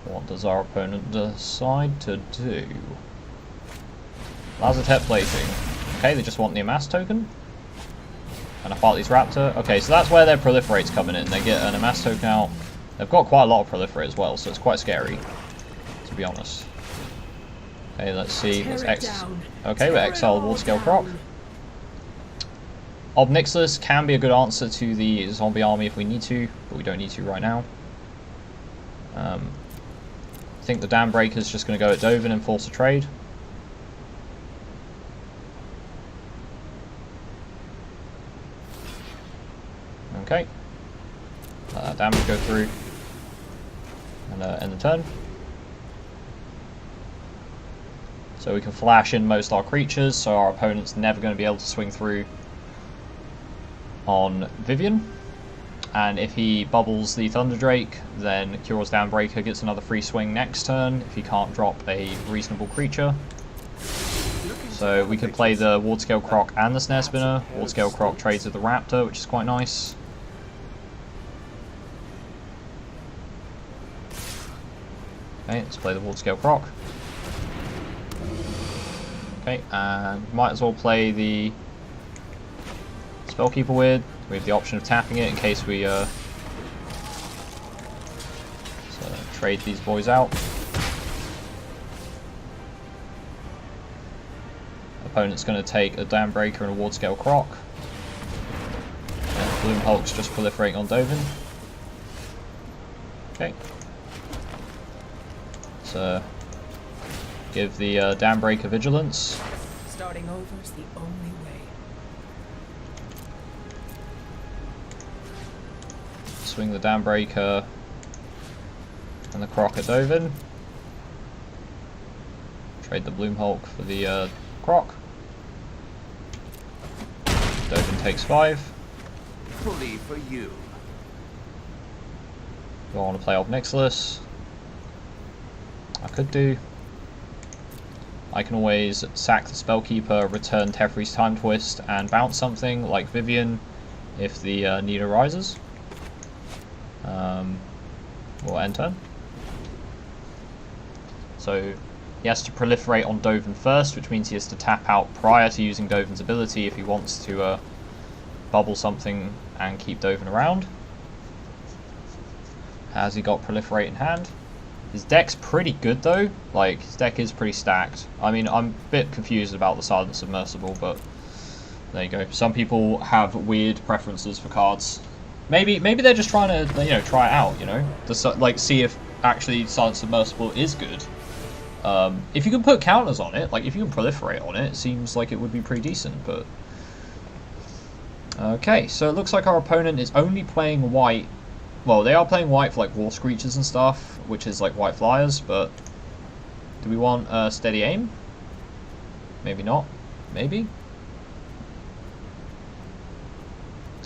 What does our opponent decide to do? Lazotep plating. Okay, they just want the Amass token. And a Heartley's Raptor. Okay, so that's where their Proliferate's coming in. They get an Amass token out. They've got quite a lot of Proliferate as well, so it's quite scary, to be honest. Okay, let's see. Let's okay, we exile the Waterscale Croc. Ob Nixilis can be a good answer to the zombie army if we need to, but we don't need to right now. I think the Dambreaker's just going to go at Dovin and force a trade. Okay. Damage go through and end the turn. So we can flash in most of our creatures, so our opponent's never going to be able to swing through on Vivian. And if he bubbles the Thunder Drake, then Kyura's Dambreaker gets another free swing next turn if he can't drop a reasonable creature. So we could play the Waterscale Croc and the Snare Spinner. Waterscale Croc trades with the Raptor, which is quite nice. Okay, let's play the Waterscale Croc. Okay, and might as well play the Spellkeeper Weird. We have the option of tapping it in case we so trade these boys out. Opponent's going to take a Dambreaker and a Waterscale Croc. And Bloom Hulk's just proliferating on Dovin. Okay. So give the Dambreaker Vigilance. Starting over is the only way. Swing the Dambreaker and the Croc at Dovin. Trade the Bloom Hulk for the Croc. Dovin takes 5. Fully for you. Do I want to play Ob Nixilis? I could do. I can always sack the Spellkeeper, return Teferi's Time Twist, and bounce something like Vivian if the need arises. We'll end turn. So he has to proliferate on Dovin first, which means he has to tap out prior to using Dovin's ability if he wants to bubble something and keep Dovin around. Has he got Proliferate in hand? His deck's pretty good though, like his deck is pretty stacked. I mean, I'm a bit confused about the Silent Submersible, but there you go. Some people have weird preferences for cards. Maybe they're just trying to, try it out, to, like, see if actually Silent Submersible is good. If you can put counters on it, like if you can proliferate on it, it seems like it would be pretty decent, but... Okay, so it looks like our opponent is only playing white. Well, they are playing white for like War Screeches and stuff, which is like white flyers, but do we want steady aim? Maybe not. Maybe?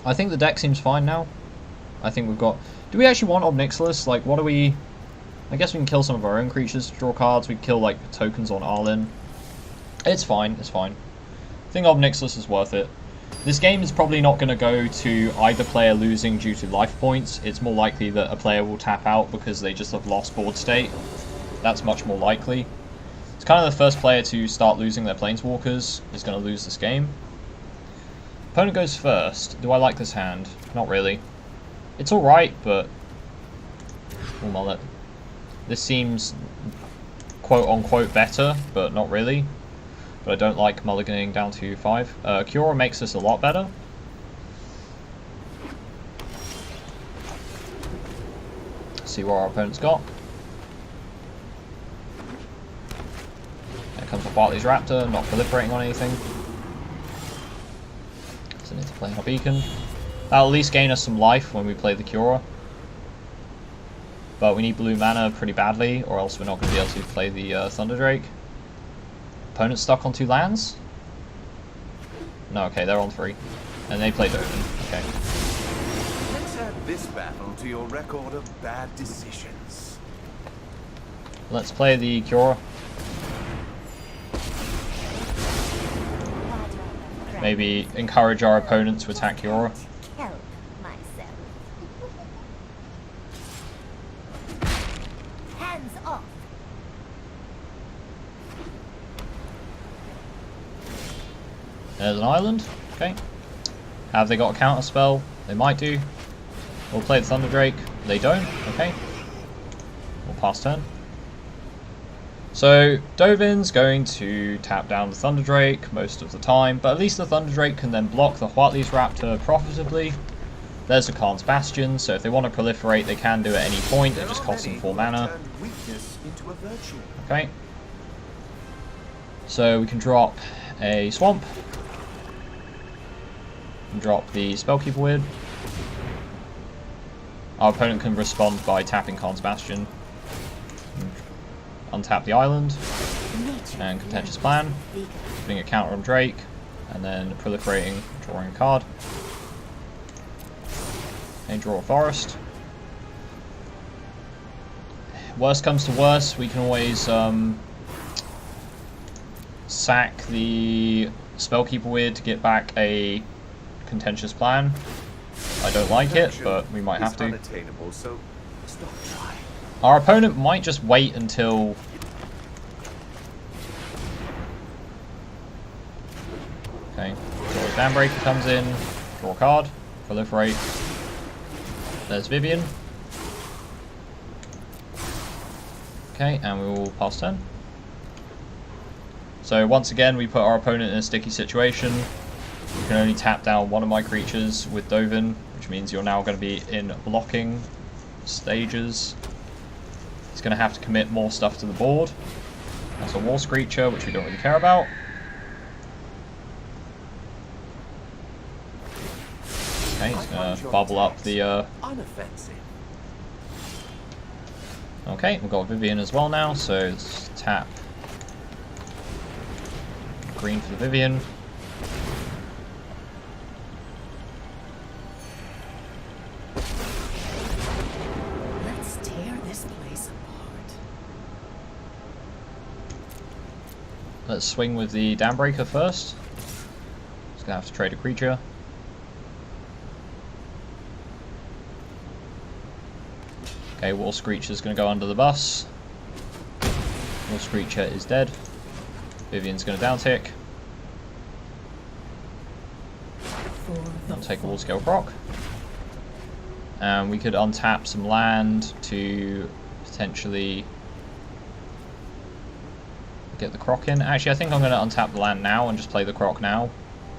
I think the deck seems fine now. I think we've got... Do we actually want Ob Nixilis? Like, what do we... I guess we can kill some of our own creatures to draw cards. We can kill, like, tokens on Arlen. It's fine, it's fine. I think Ob Nixilis is worth it. This game is probably not going to go to either player losing due to life points. It's more likely that a player will tap out because they just have lost board state. That's much more likely. It's kind of the first player to start losing their Planeswalkers is going to lose this game. Opponent goes first. Do I like this hand? Not really. It's alright, but... we'll mull it. This seems quote-unquote better, but not really. But I don't like mulliganing down to 5. Kyura makes this a lot better. See what our opponent's got. There comes a Bartley's Raptor, not proliferating on anything. So need to play our Beacon. That'll at least gain us some life when we play the Kyura. But we need blue mana pretty badly, or else we're not going to be able to play the Thunder Drake. Opponent's stuck on 2 lands? No, okay, they're on 3. And they play Dovin, okay. Let's add this battle to your record of bad decisions. Let's play the Cure. Maybe encourage our opponent to attack Cure. Help myself. Hands off. There's an island. Okay. Have they got a counter spell? They might do. We'll play the Thunder Drake. They don't. Okay. We'll pass turn. So Dovin's going to tap down the Thunder Drake most of the time, but at least the Thunder Drake can then block the Huatli's Raptor profitably. There's the Khan's Bastion, so if they want to proliferate, they can do it at any point. It just costs them 4 mana. Okay. So we can drop a Swamp. And drop the Spellkeeper Weird. Our opponent can respond by tapping Khan's Bastion. Untap the island. And Contentious Plan. Putting a counter on Drake. And then proliferating, drawing a card. And draw a forest. Worst comes to worst, we can always sack the Spellkeeper Weird to get back a Contentious Plan. I don't like it, but we might have to. So stop trying. Our opponent might just wait until... Okay, so Dawnbreaker comes in, draw a card, proliferate. There's Vivian. Okay, and we will pass turn. So once again, we put our opponent in a sticky situation. You can only tap down one of my creatures with Dovin, which means you're now going to be in blocking stages. He's going to have to commit more stuff to the board. That's a War Screecher, which we don't really care about. Okay, he's going to bubble up the... Okay, we've got Vivian as well now, so let's tap green for the Vivian. Let's tear this place apart. Let's swing with the Dawnbreaker first. Just gonna have to trade a creature. Okay, War Screecher's gonna go under the bus. War Screecher is dead. Vivian's gonna downtick. I'll take a Wall Scale Croc. And we could untap some land to potentially get the Croc in. Actually, I think I'm going to untap the land now and just play the Croc now,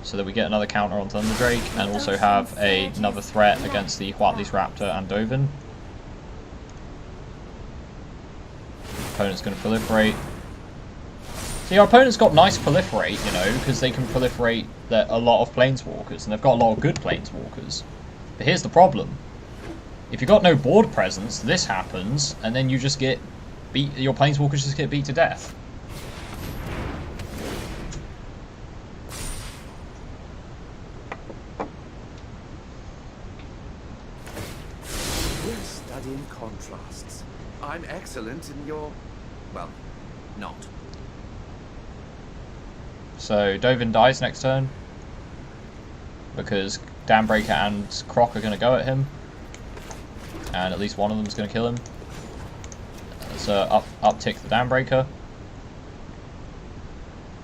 so that we get another counter on Thunder Drake and also have another threat against the Huatli's Raptor and Dovin. Opponent's going to proliferate. See, our opponent's got nice proliferate, you know, because they can proliferate a lot of Planeswalkers, and they've got a lot of good Planeswalkers. But here's the problem. If you've got no board presence, this happens, and then you just get beat, your Planeswalkers just get beat to death. We're studying contrasts. I'm excellent and you're, well, not. So Dovin dies next turn, because Dawnbreaker and Croc are going to go at him. And at least one of them is going to kill him. So uptick the Dawnbreaker.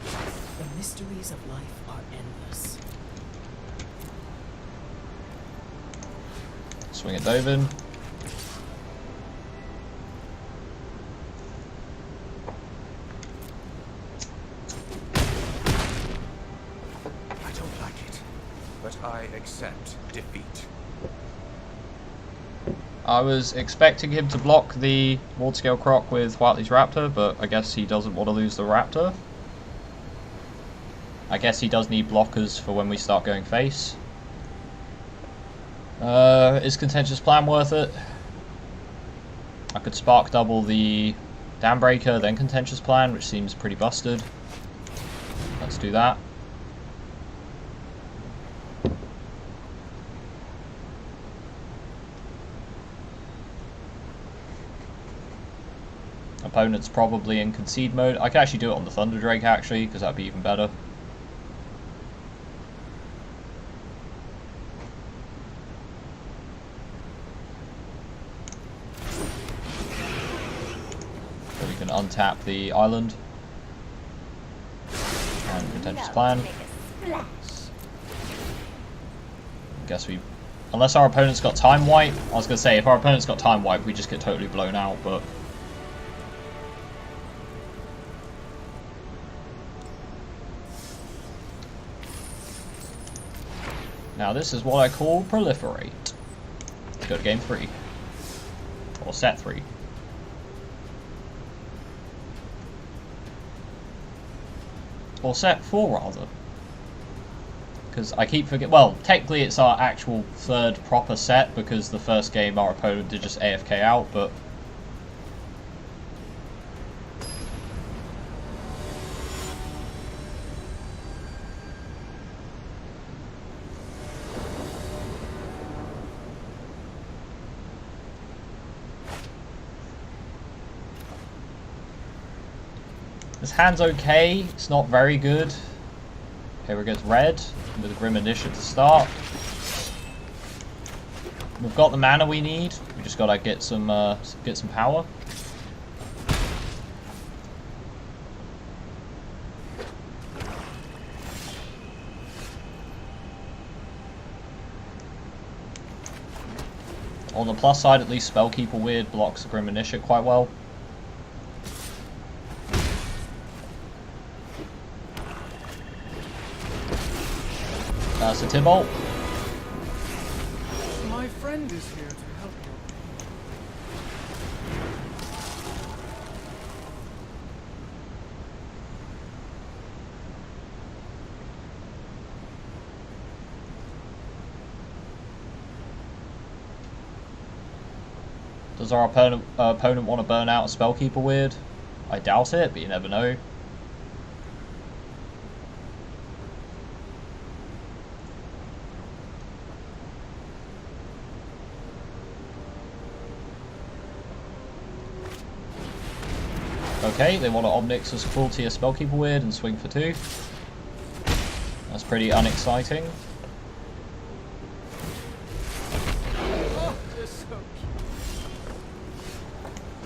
The mysteries of life are endless. Swing at Dovin. I don't like it, but I accept defeat. I was expecting him to block the Worldscale Croc with Huatli's Raptor, but I guess he doesn't want to lose the Raptor. I guess he does need blockers for when we start going face. Is Contentious Plan worth it? I could spark double the Dam Breaker, then Contentious Plan, which seems pretty busted. Let's do that. Opponent's probably in concede mode. I could actually do it on the Thunder Drake actually, because that'd be even better. So we can untap the island. And Contentious Plan. Guess we... Unless our opponent's got Time Wipe. I was going to say, if our opponent's got Time Wipe, we just get totally blown out, but... Now this is what I call Proliferate. Let's go to game 3. Or set 3. Or set 4 rather. Because I keep forgetting, well, technically it's our actual third proper set because the first game our opponent did just AFK out, but... This hand's okay, it's not very good. Here we go, it's red, with a Grim Initiate to start. We've got the mana we need, we just gotta get some power. On the plus side, at least Spellkeeper Weird blocks the Grim Initiate quite well. That's a Tybalt. My friend is here to help you. Does our opponent want to burn out a Spellkeeper Weird? I doubt it, but you never know. Okay, they want to Omnix as Cruelty a Spellkeeper Weird and swing for 2. That's pretty unexciting.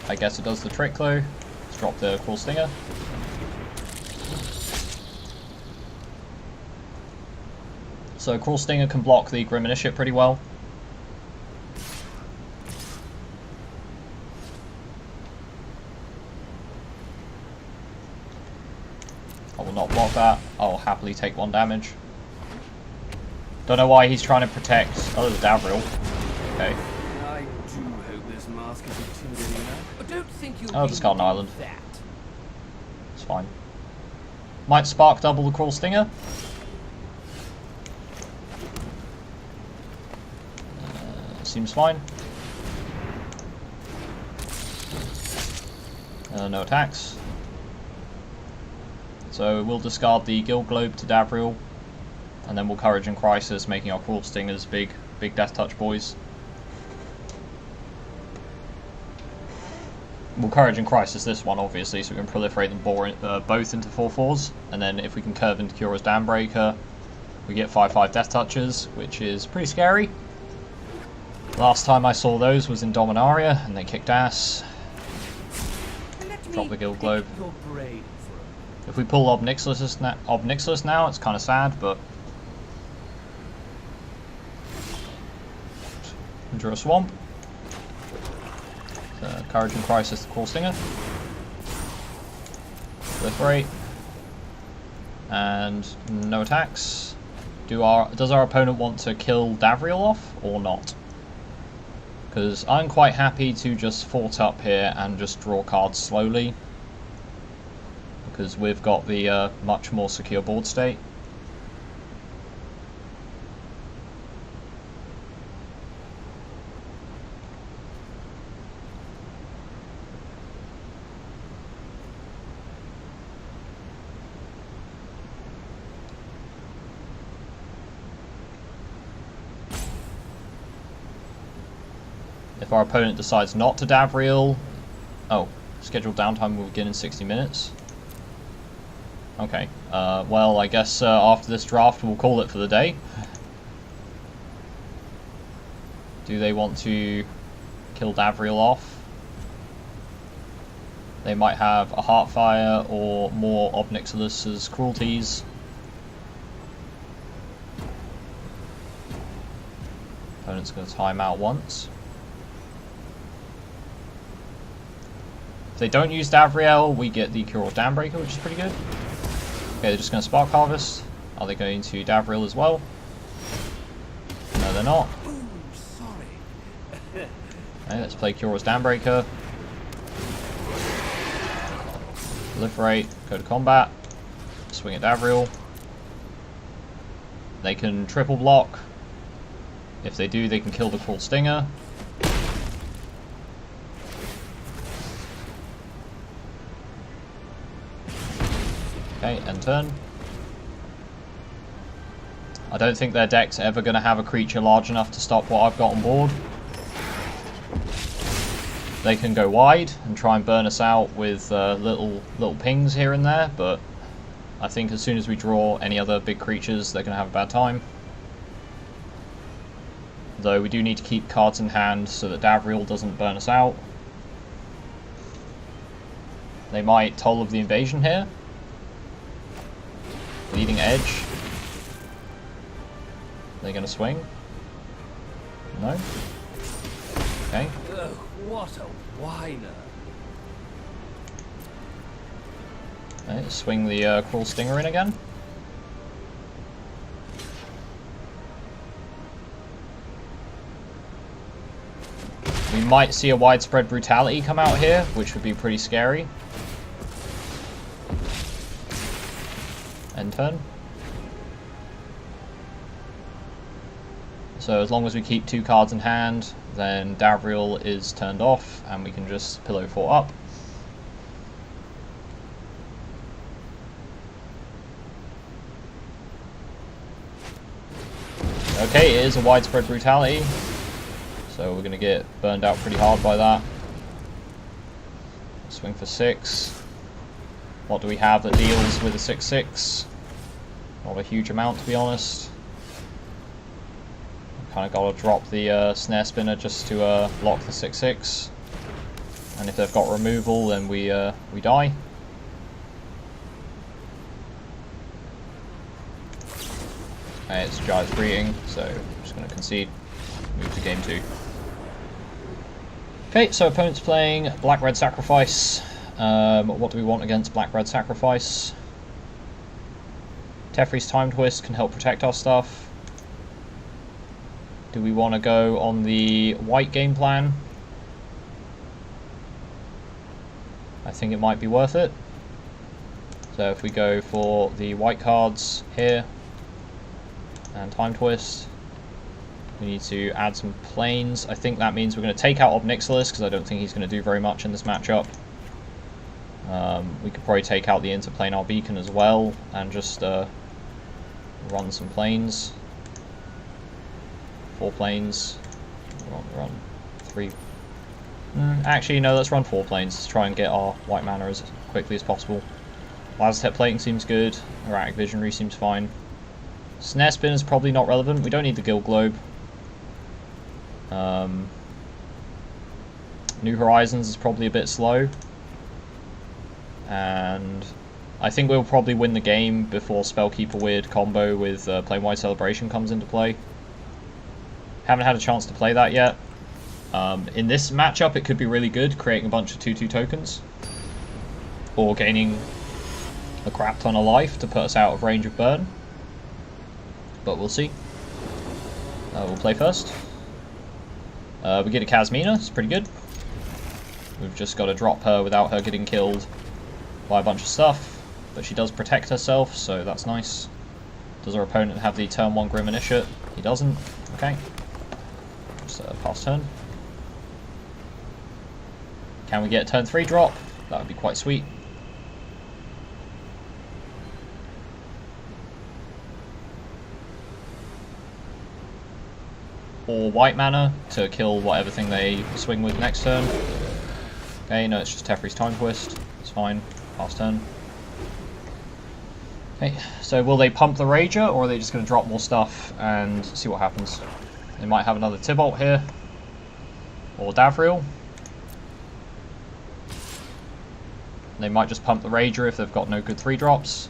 I guess it does the trick though. Let's drop the Cruel Stinger. So Cruel Stinger can block the Grim Initiate pretty well. I will not block that. I'll happily take 1 damage. Don't know why he's trying to protect... Oh, there's Davriel. Okay. I do hope this mask is intimidating enough. I don't think you'll I'll discard an island. that. It's fine. Might spark double the Cruel Stinger. Seems fine. No attacks. So we'll discard the Guild Globe to Davriel, and then we'll Courage and Crisis, making our Cruel Stingers big Death Touch boys. We'll Courage and Crisis this one, obviously, so we can proliferate them both into 4/4s, and then if we can curve into Kyora's Dam Breaker, we get 5/5 Death Touches, which is pretty scary. Last time I saw those was in Dominaria, and they kicked ass. Drop the Guild Globe. If we pull Ob Nixilis now, it's kind of sad, but... Draw a Swamp. Courage and Crisis, the Cruel Stinger. Proliferate. And no attacks. Does our opponent want to kill Davriel off, or not? Because I'm quite happy to just fort up here and just draw cards slowly. Because we've got the much more secure board state. If our opponent decides not to Davriel... Oh, scheduled downtime will begin in 60 minutes. Okay, well, I guess after this draft we'll call it for the day. Do they want to kill Davriel off? They might have a Heartfire or more of Nixilus's cruelties. Opponent's going to time out once. If they don't use Davriel, we get the Cure Dambreaker, which is pretty good. Okay, they're just going to Spark Harvest. Are they going to Davriel as well? No, they're not. Ooh, sorry. Okay, let's play Cure's Dambreaker. Proliferate, go to combat. Swing at Davriel. They can triple block. If they do, they can kill the Cruel Stinger. Okay, end turn. I don't think their deck's ever going to have a creature large enough to stop what I've got on board. They can go wide and try and burn us out with little pings here and there, but I think as soon as we draw any other big creatures, they're going to have a bad time. Though we do need to keep cards in hand so that Davriel doesn't burn us out. They might Toll of the Invasion here. Leading Edge. They're going to swing? No? Okay. Ugh, what a whiner. Okay, swing the Cruel Stinger in again. We might see a Widespread Brutality come out here, which would be pretty scary. End turn. So as long as we keep 2 cards in hand, then Davriel is turned off and we can just Pillow Fort up. Okay, it is a Widespread Brutality, so we're going to get burned out pretty hard by that. Swing for 6. What do we have that deals with a 6/6? Not a huge amount, to be honest. Kind of got to drop the Snare Spinner just to lock the 6/6. And if they've got removal, then we die. Okay, it's Gyre's Greeting, so I'm just going to concede. Move to game 2. Okay, so opponent's playing Black-Red Sacrifice. What do we want against Black-Red Sacrifice? Teferi's Time Twist can help protect our stuff. Do we want to go on the white game plan? I think it might be worth it. So if we go for the white cards here and Time Twist, we need to add some planes. I think that means we're going to take out Obnixilus because I don't think he's going to do very much in this matchup. We could probably take out the Interplanar Beacon as well and just run some planes. 4 planes. Run 3. Actually, no, let's run 4 planes. Let's try and get our white mana as quickly as possible. Lazotep Plating seems good. Erratic Visionary seems fine. Snare Spin is probably not relevant. We don't need the Guild Globe. New Horizons is probably a bit slow. And I think we'll probably win the game before Spellkeeper Weird combo with Planewide Celebration comes into play. Haven't had a chance to play that yet. In this matchup it could be really good, creating a bunch of 2/2 tokens. Or gaining a crap ton of life to put us out of range of burn. But we'll see. We'll play first. We get a Casmina, it's pretty good. We've just got to drop her without her getting killed by a bunch of stuff. But she does protect herself, so that's nice. Does our opponent have the turn 1 Grim Initiate? He doesn't. Okay. Just pass turn. Can we get a turn 3 drop? That would be quite sweet. or white mana to kill whatever thing they swing with next turn. Okay, no, it's just Teferi's Time Twist. It's fine. Pass turn. Okay, so will they pump the Rager, or are they just going to drop more stuff and see what happens? They might have another Tybalt here, or Davriel. They might just pump the Rager if they've got no good 3-drops.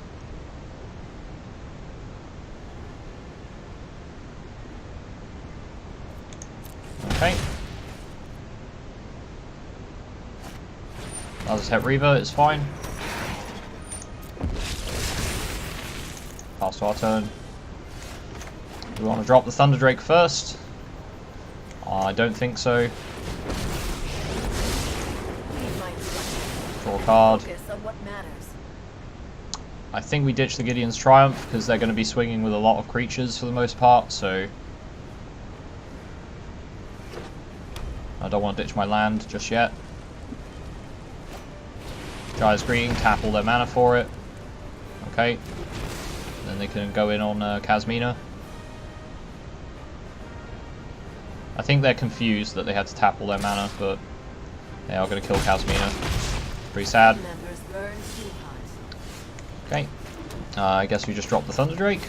Okay. I'll just hit Reaver, it's fine. Pass to our turn. Do we want to drop the Thunder Drake first? I don't think so. Draw a card. Focus on what matters. I think we ditch the Gideon's Triumph because they're going to be swinging with a lot of creatures for the most part, so I don't want to ditch my land just yet. Giant's Green, tap all their mana for it. Okay. Then they can go in on Kasmina. I think they're confused that they had to tap all their mana, but they are going to kill Kasmina. Pretty sad. Members burn too hot. Okay. I guess we just drop the Thunder Drake.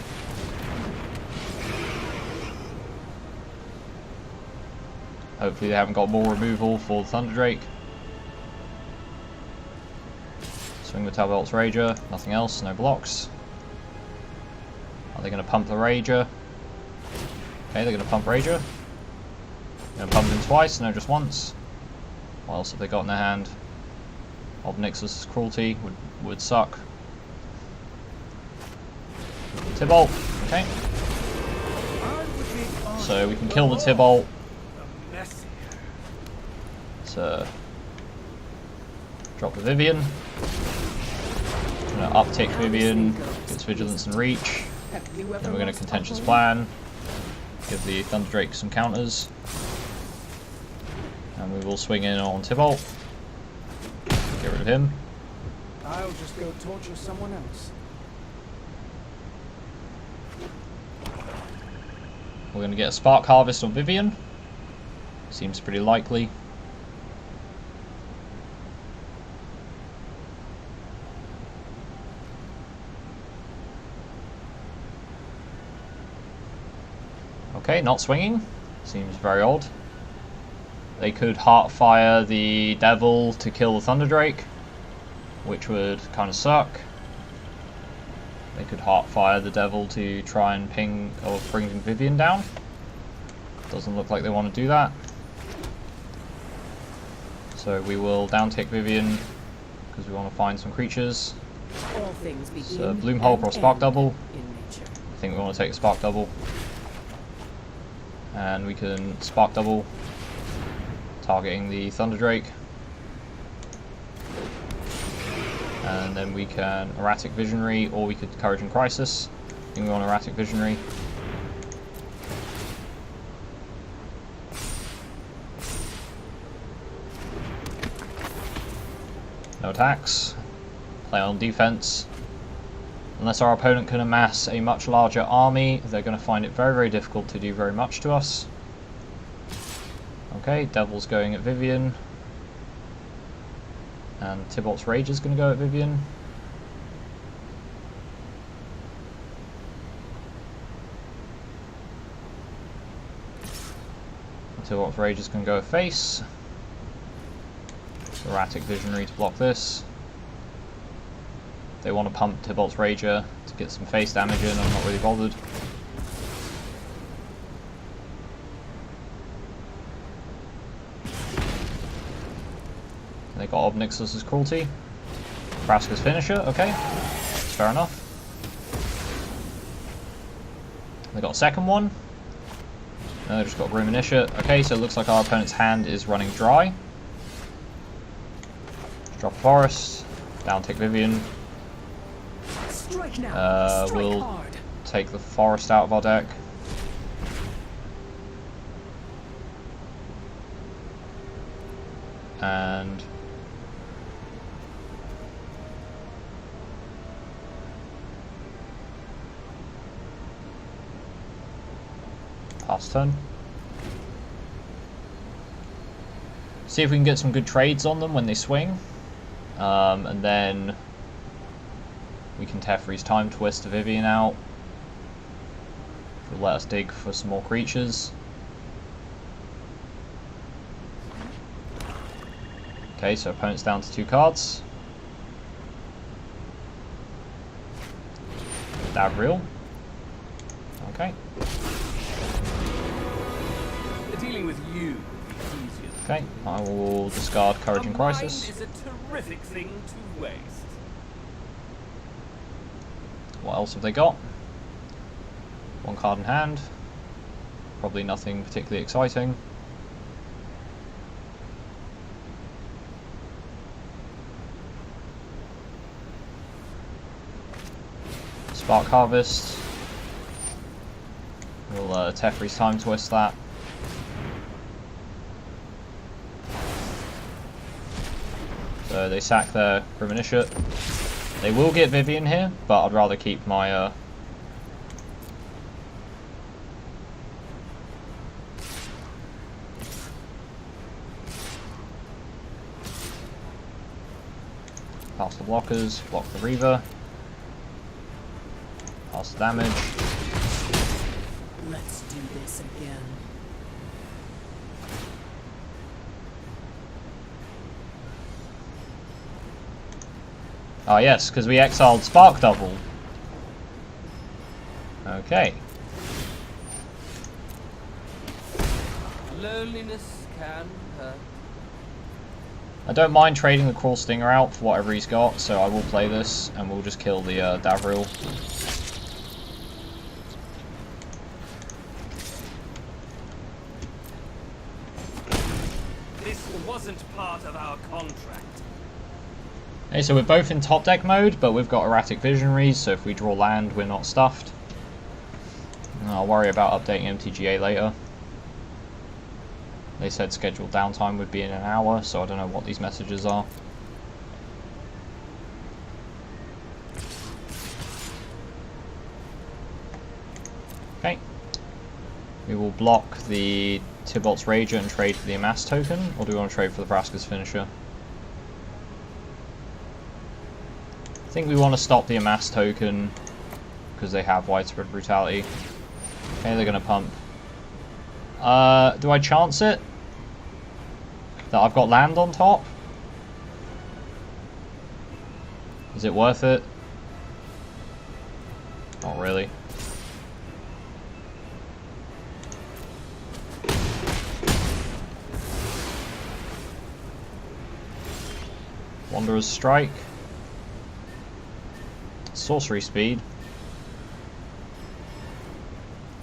Hopefully they haven't got more removal for the Thunder Drake. Swing the Tybalt's Rager, nothing else, no blocks. Are they going to pump the Rager? Okay, they're going to pump Rager. Going to pump him twice, no, just once. What else have they got in their hand? Obnix's Cruelty would suck. Tybalt, okay. So we can kill the Tybalt. So drop the Vivian. Gonna uptick Vivian, gets Vigilance and Reach. Then we're gonna Contentious Plan. Give the Thunder Drake some counters. And we will swing in on Tybalt. Get rid of him. I'll just go torture someone else. We're going to get a Spark Harvest on Vivian. Seems pretty likely. Okay, not swinging. Seems very odd. They could Heartfire the Devil to kill the Thunder Drake, which would kind of suck. They could Heartfire the Devil to try and ping or bring Vivian down. Doesn't look like they want to do that. So we will down tick Vivian because we want to find some creatures. All things begin So Bloomhulk or Spark Double. in nature. I think we want to take a Spark Double. And we can Spark Double, targeting the Thunder Drake. And then we can Erratic Visionary, or we could Courage and Crisis. I think we want Erratic Visionary. No attacks. Play on defense. Unless our opponent can amass a much larger army, they're going to find it very, very difficult to do very much to us. Okay, Devil's going at Vivian. And Tybalt's Rage is going to go at Vivian. Tybalt's Rage is going to go at Face. Erratic Visionary to block this. They want to pump Tybalt's Rager to get some face damage in, I'm not really bothered. They got Obnix's Cruelty. Vraska's Finisher, okay. That's fair enough. They got a second one. No, they just got Room Initiate. Okay, so it looks like our opponent's hand is running dry. Drop a Forest. Down tick Vivian. We'll take the Forest out of our deck. And pass turn. See if we can get some good trades on them when they swing. And then we can Teferi's Time Twist Vivian out. It'll let us dig for some more creatures. Okay, so opponent's down to 2 cards. Davriel. Okay. Dealing with you is easier. Okay, I will discard Courage and Crisis. Is a terrific thing to waste. What else have they got? 1 card in hand. Probably nothing particularly exciting. Spark Harvest. We'll Teferi's Time Twist that. So they sack their Grim Initiate. They will get Vivian here, but I'd rather keep my pass the blockers, block the Reaver. Pass the damage. Let's do this again. Ah yes, because we exiled Spark Double. Okay. Loneliness can hurt. I don't mind trading the Crawl Stinger out for whatever he's got, so I will play this and we'll just kill the Davriel. This wasn't part of our contract. Okay, so we're both in top deck mode, but we've got Erratic Visionaries, so if we draw land, we're not stuffed. And I'll worry about updating MTGA later. They said scheduled downtime would be in an hour, so I don't know what these messages are. Okay. We will block the Tybalt's Rager and trade for the Amass token, or do we want to trade for the Vraska's Finisher? I think we want to stop the Amass token because they have Widespread Brutality. Okay, they're going to pump. Do I chance it? That I've got land on top? Is it worth it? Not really. Wanderer's Strike. Sorcery Speed.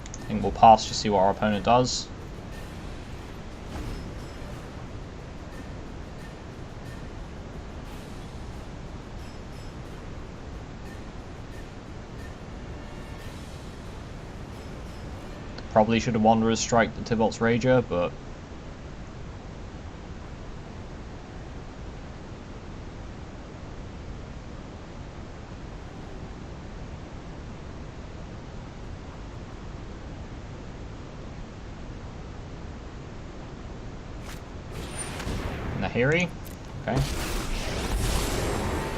I think we'll pass to see what our opponent does. Probably should have Wanderer's Strike the Tybalt's Rager, but Nahiri. Okay.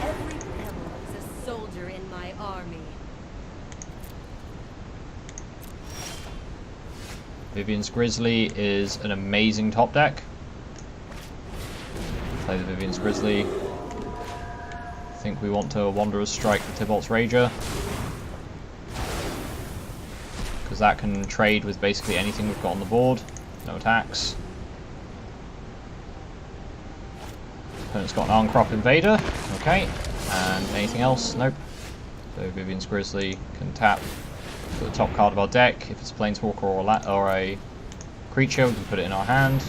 Every pebble is a soldier in my army. Vivian's Grizzly is an amazing top deck. Play the Vivian's Grizzly. I think we want to Wanderer's Strike the Tybalt's Rager, because that can trade with basically anything we've got on the board. No attacks. Opponent's got an Arncrop Invader. Okay. And anything else? Nope. So Vivian's Grizzly can tap for the top card of our deck. If it's a Planeswalker or a creature, we can put it in our hand.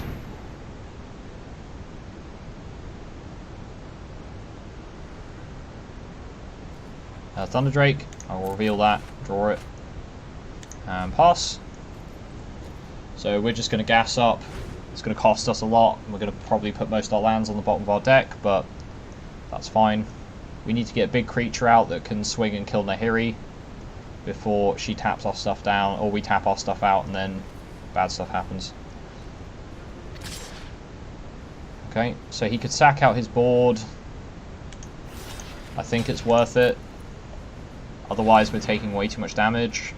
Thunder Drake. I will reveal that, draw it, and pass. So we're just going to gas up. It's going to cost us a lot. We're going to probably put most of our lands on the bottom of our deck, but that's fine. We need to get a big creature out that can swing and kill Nahiri before she taps our stuff down, or we tap our stuff out and then bad stuff happens. Okay, so he could sack out his board. I think it's worth it. Otherwise, we're taking way too much damage.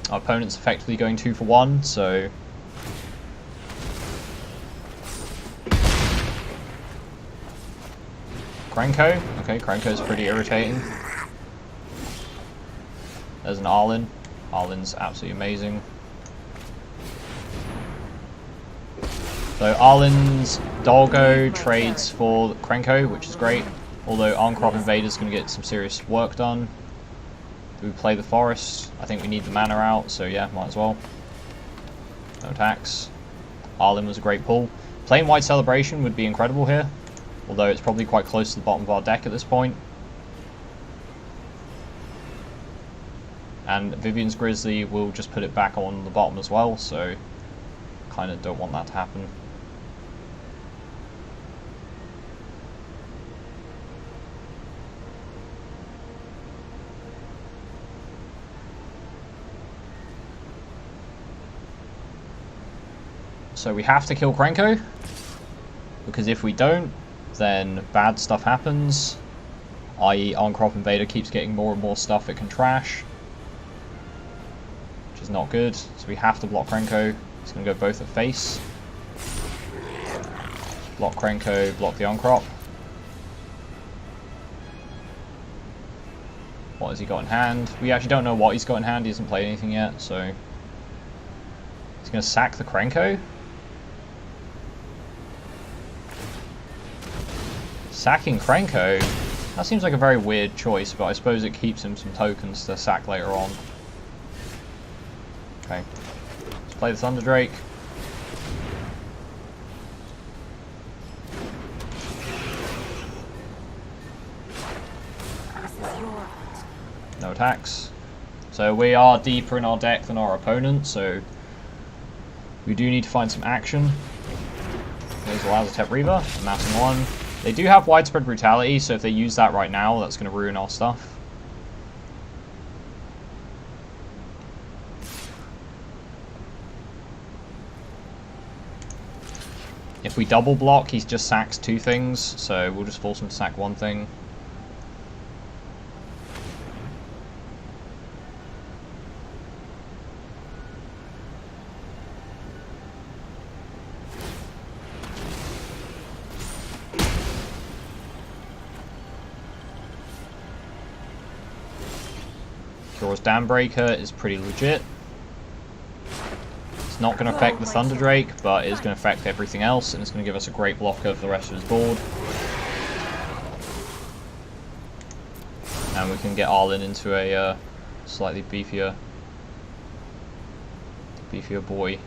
Our opponent's effectively going 2 for 1, so... Krenko. Okay, Krenko's pretty irritating. There's an Arlen. Arlen's absolutely amazing. So Arlen's Doggo trades for Krenko, which is great. Although Arncrop Invader's going to get some serious work done. Do we play the Forest? I think we need the mana out, so yeah, might as well. No attacks. Arlen was a great pull. Planewide Celebration would be incredible here. Although it's probably quite close to the bottom of our deck at this point. And Vivian's Grizzly will just put it back on the bottom as well, so kind of don't want that to happen. So we have to kill Krenko, because if we don't, then bad stuff happens, i.e. Arncrop Invader keeps getting more and more stuff it can trash, which is not good, so we have to block Krenko. He's going to go both at face. Block Krenko, block the Arncrop. What has he got in hand? We actually don't know what he's got in hand, he hasn't played anything yet, so... He's going to sack the Krenko? Sacking Krenko? That seems like a very weird choice, but I suppose it keeps him some tokens to sack later on. Okay. Let's play the Thunder Drake. No attacks. So we are deeper in our deck than our opponent, so we do need to find some action. There's Lazotep Reaver, amassing 1. They do have Widespread Brutality, so if they use that right now, that's going to ruin our stuff. If we double block, he just sacks 2 things, so we'll just force him to sack 1 thing. Kyora's Dambreaker is pretty legit. It's not going to affect the Thunder Drake, but it is going to affect everything else, and it's going to give us a great blocker for the rest of his board. And we can get Arlen into a slightly beefier boy.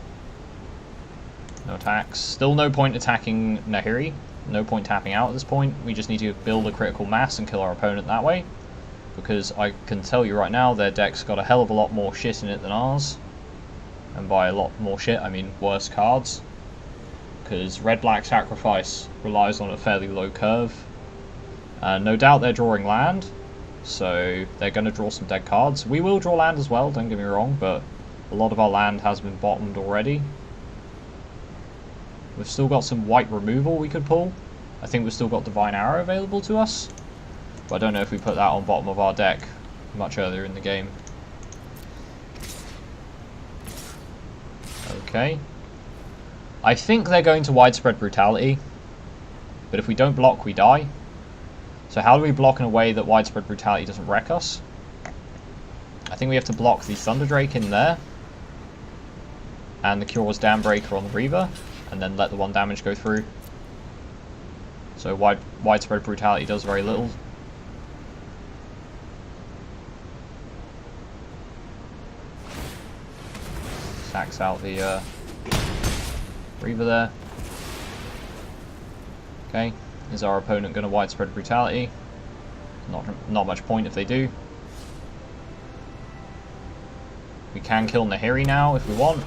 No attacks. Still no point attacking Nahiri. No point tapping out at this point. We just need to build a critical mass and kill our opponent that way. Because I can tell you right now, their deck's got a hell of a lot more shit in it than ours. And by a lot more shit, I mean worse cards. Because Red-Black Sacrifice relies on a fairly low curve. No doubt they're drawing land, so they're going to draw some dead cards. We will draw land as well, don't get me wrong, but a lot of our land has been bottomed already. We've still got some white removal we could pull. I think we've still got Divine Arrow available to us. But I don't know if we put that on bottom of our deck much earlier in the game. Okay. I think they're going to Widespread Brutality. But if we don't block, we die. So how do we block in a way that Widespread Brutality doesn't wreck us? I think we have to block the Thunder Drake in there. And the Kyora's Dambreaker on the Reaver. And then let the 1 damage go through. So Widespread Brutality does very little. Sacks out the Reaver there. Okay, is our opponent going to Widespread Brutality? Not much point if they do. We can kill Nahiri now if we want.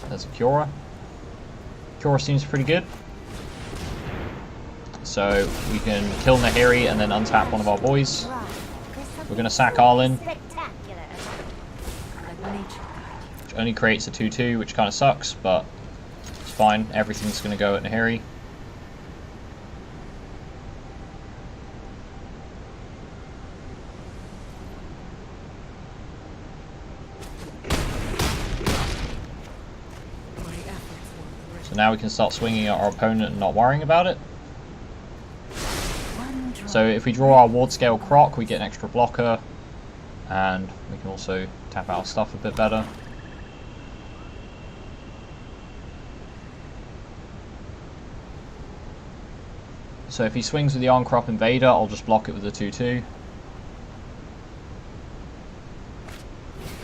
There's a Kyora. Kyora seems pretty good. So we can kill Nahiri and then untap one of our boys. We're going to sack Arlen, which only creates a 2-2, which kind of sucks, but it's fine. Everything's going to go at Nahiri. So now we can start swinging at our opponent and not worrying about it. So if we draw our ward scale Croc, we get an extra blocker, and we can also tap our stuff a bit better. So if he swings with the Arncrop Invader, I'll just block it with the 2-2.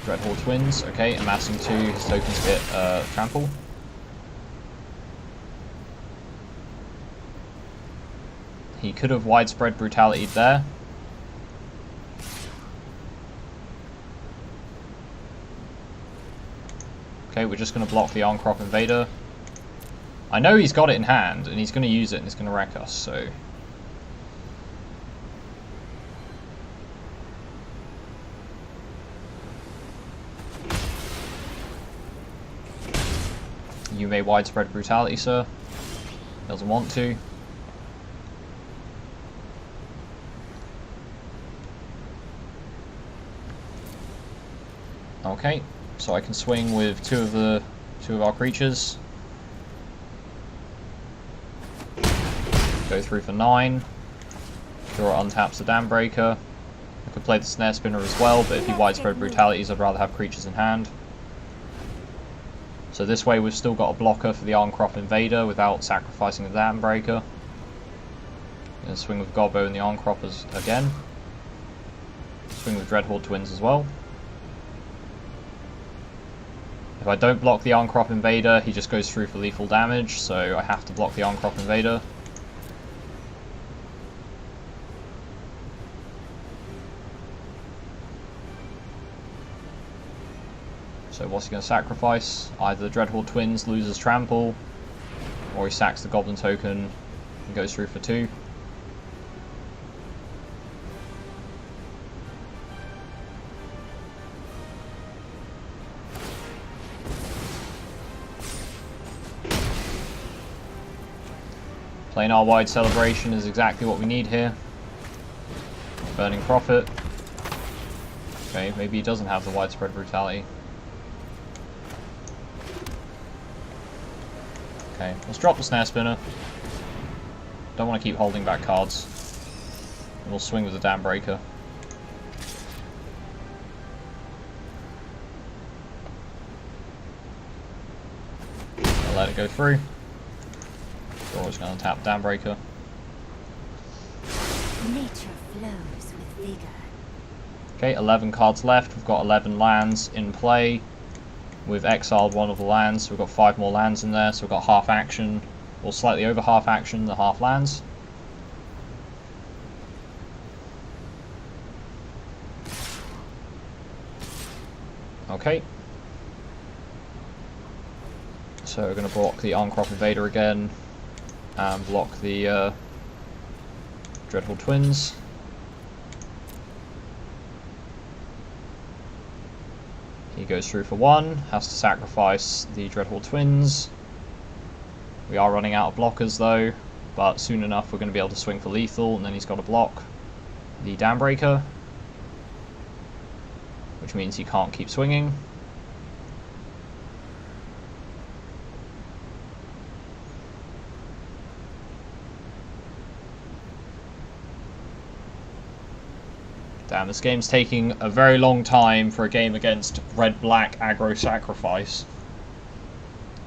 Dreadhorde Twins, okay, amassing 2, his tokens get trample. He could have widespread brutality there. Okay, we're just going to block the Arncrop Invader. I know he's got it in hand, and he's going to use it, and he's going to wreck us, so... You may widespread brutality, sir. Doesn't want to. Okay, so I can swing with two of our creatures. Go through for 9. Draw untaps the Dambreaker. I could play the Snare Spinner as well, but if he widespread brutalities, I'd rather have creatures in hand. So this way we've still got a blocker for the Arncrop Invader without sacrificing the Dambreaker. Gonna swing with Gobbo and the Arncrop again. Swing with Dreadhorde Twins as well. If I don't block the Arncrop Invader, he just goes through for lethal damage, so I have to block the Arncrop Invader. So what's he going to sacrifice? Either the Dreadhorde Twins loses Trample, or he sacks the Goblin token and goes through for 2. Planewide Celebration is exactly what we need here. Burning Prophet. Okay, maybe he doesn't have the widespread brutality. Okay, let's drop the Snare Spinner. Don't want to keep holding back cards. And we'll swing with the Dambreaker. I'll let it go through. We're always going to tap Dambreaker. Nature flows with vigor. Okay, 11 cards left. We've got 11 lands in play. We've exiled one of the lands, so we've got 5 more lands in there, so we've got half action, or slightly over half action, the half lands. Okay. So we're going to block the Arncrop Invader again, and block the Dreadhorde Twins. He goes through for 1, has to sacrifice the Dreadhorde Twins. We are running out of blockers though, but soon enough we're going to be able to swing for lethal, and then he's got to block the Dambreaker, which means he can't keep swinging. Damn, this game's taking a very long time for a game against red-black aggro sacrifice.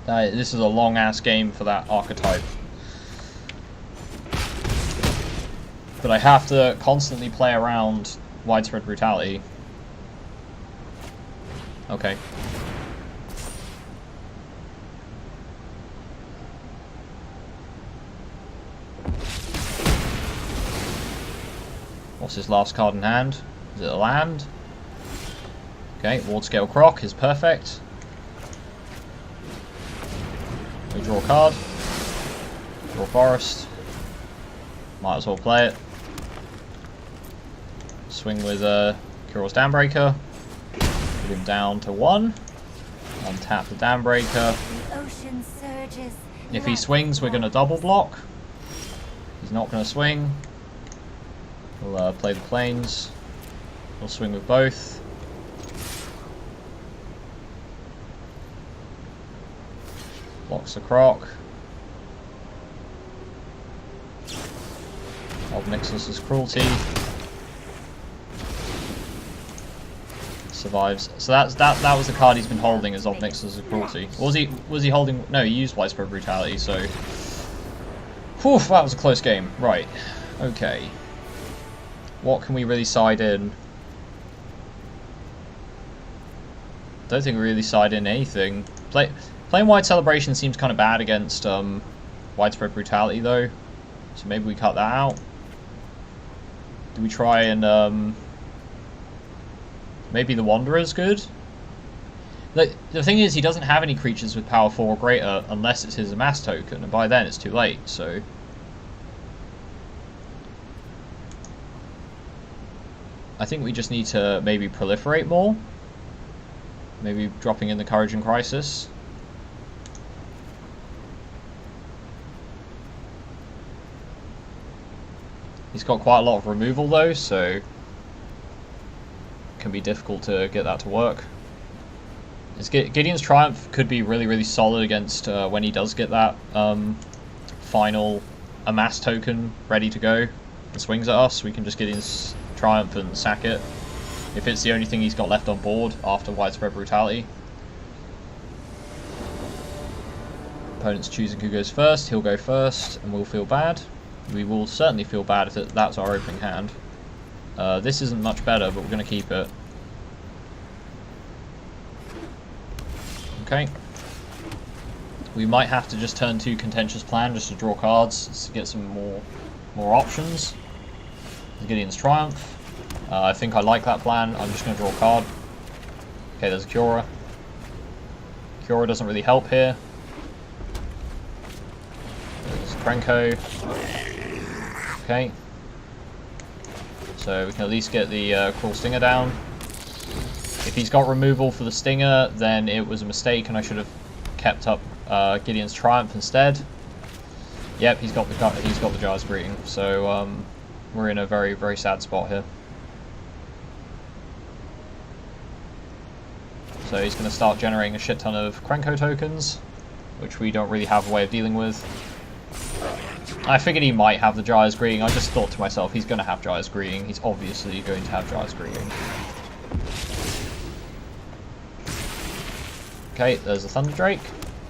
This is a long-ass game for that archetype. But I have to constantly play around widespread brutality. Okay. What's his last card in hand? Is it a land? Okay, Ward Scale Croc is perfect. We draw a card. Draw Forest. Might as well play it. Swing with Kuror's Dambreaker. Put him down to 1. Untap the Dambreaker. The ocean surges. If he swings, we're going to double block. He's not going to swing. We'll play the planes. We'll swing with both. Blocks the Croc. Obnixlus's Cruelty. Survives. So that was the card he's been holding as Obnixlus's Cruelty. Or was he holding? No, he used Widespread Brutality. So, whew, that was a close game. Right. Okay. What can we really side in? Don't think we really side in anything. Planewide Celebration seems kind of bad against Widespread Brutality though, so maybe we cut that out. Do we try and maybe the Wanderer's good? Like, the thing is, he doesn't have any creatures with power 4 or greater unless it's his amass token, and by then it's too late. So I think we just need to maybe proliferate more. Maybe dropping in the Courage and Crisis. He's got quite a lot of removal though, so it can be difficult to get that to work. Gideon's Triumph could be really solid against when he does get that final amass token ready to go and swings at us. We can just Gideon's Triumph and sack it if it's the only thing he's got left on board after Widespread Brutality. Opponent's choosing who goes first. He'll go first and we'll feel bad. We will certainly feel bad if that's our opening hand. This isn't much better, but we're going to keep it. Okay. We might have to just turn to Contentious Plan just to draw cards to get some more options. Gideon's Triumph. I think I like that plan. I'm just going to draw a card. Okay, there's a Cura. Cura doesn't really help here. There's Krenko. Okay. So we can at least get the Cruel Stinger down. If he's got removal for the Stinger, then it was a mistake and I should have kept up Gideon's Triumph instead. Yep, he's got the Jar's Greeting. So we're in a very sad spot here. So he's going to start generating a shit ton of Krenko tokens, which we don't really have a way of dealing with. I figured he might have the Gyre's Greeting. I just thought to myself, he's going to have Gyre's Greeting. He's obviously going to have Gyre's Greeting. Okay, there's a Thunder Drake.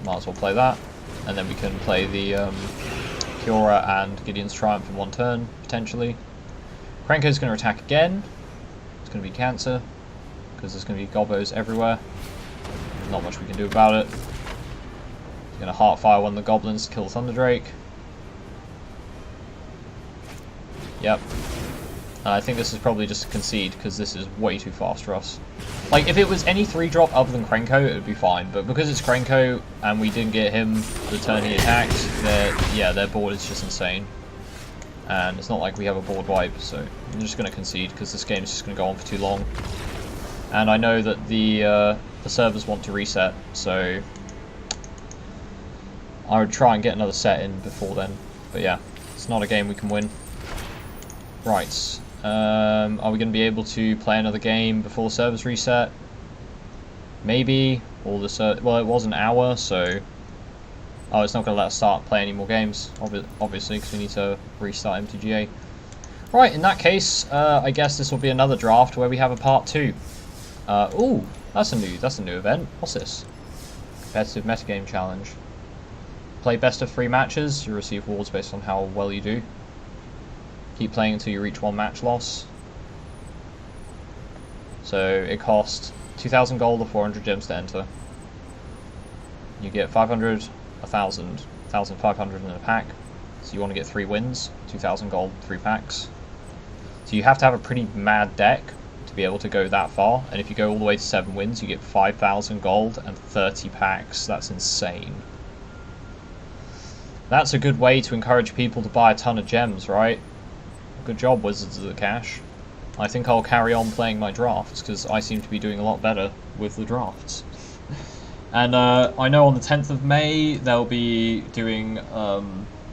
Might as well play that. And then we can play the Cura and Gideon's Triumph in one turn, potentially. Krenko's going to attack again. It's going to be Cancer, because there's going to be Gobos everywhere. Not much we can do about it. He's going to Heartfire one of the Goblins to kill the Thunder Drake. Yep. I think this is probably just a concede, because this is way too fast for us. Like, if it was any 3-drop other than Krenko, it would be fine. But because it's Krenko, and we didn't get him the turn he attacked, their board is just insane. And it's not like we have a board wipe, so I'm just going to concede, because this game is just going to go on for too long. And I know that the servers want to reset, so I would try and get another set in before then. But yeah, it's not a game we can win. Right. Are we going to be able to play another game before the servers reset? Maybe. Well, it was an hour, so... Oh, it's not going to let us start playing any more games, obviously, because we need to restart MTGA. Right, in that case, I guess this will be another draft where we have a part 2. Ooh, that's a new event. What's this? Competitive metagame challenge. Play best of 3 matches. You receive rewards based on how well you do. Keep playing until you reach 1 match loss. So it costs 2,000 gold or 400 gems to enter. You get 500, 1,000, 1,500 in a pack. So you want to get 3 wins, 2,000 gold, 3 packs. So you have to have a pretty mad deck to be able to go that far. And if you go all the way to 7 wins, you get 5,000 gold and 30 packs. That's insane. That's a good way to encourage people to buy a ton of gems, right? Good job, Wizards of the Cash. I think I'll carry on playing my drafts, because I seem to be doing a lot better with the drafts. And I know on the 10th of May, they'll be doing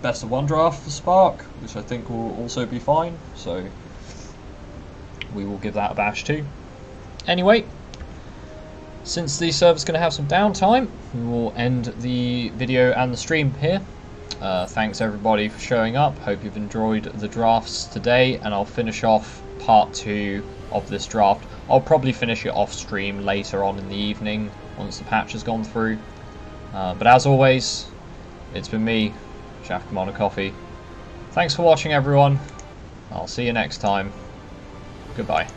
best of 1 draft for Spark, which I think will also be fine, so we will give that a bash too. Anyway, since the server's going to have some downtime, we will end the video and the stream here. Thanks everybody for showing up. Hope you've enjoyed the drafts today, and I'll finish off part 2 of this draft. I'll probably finish it off stream later on in the evening once the patch has gone through. But as always, it's been me, Chef Commander Coffee. Thanks for watching everyone. I'll see you next time. Goodbye.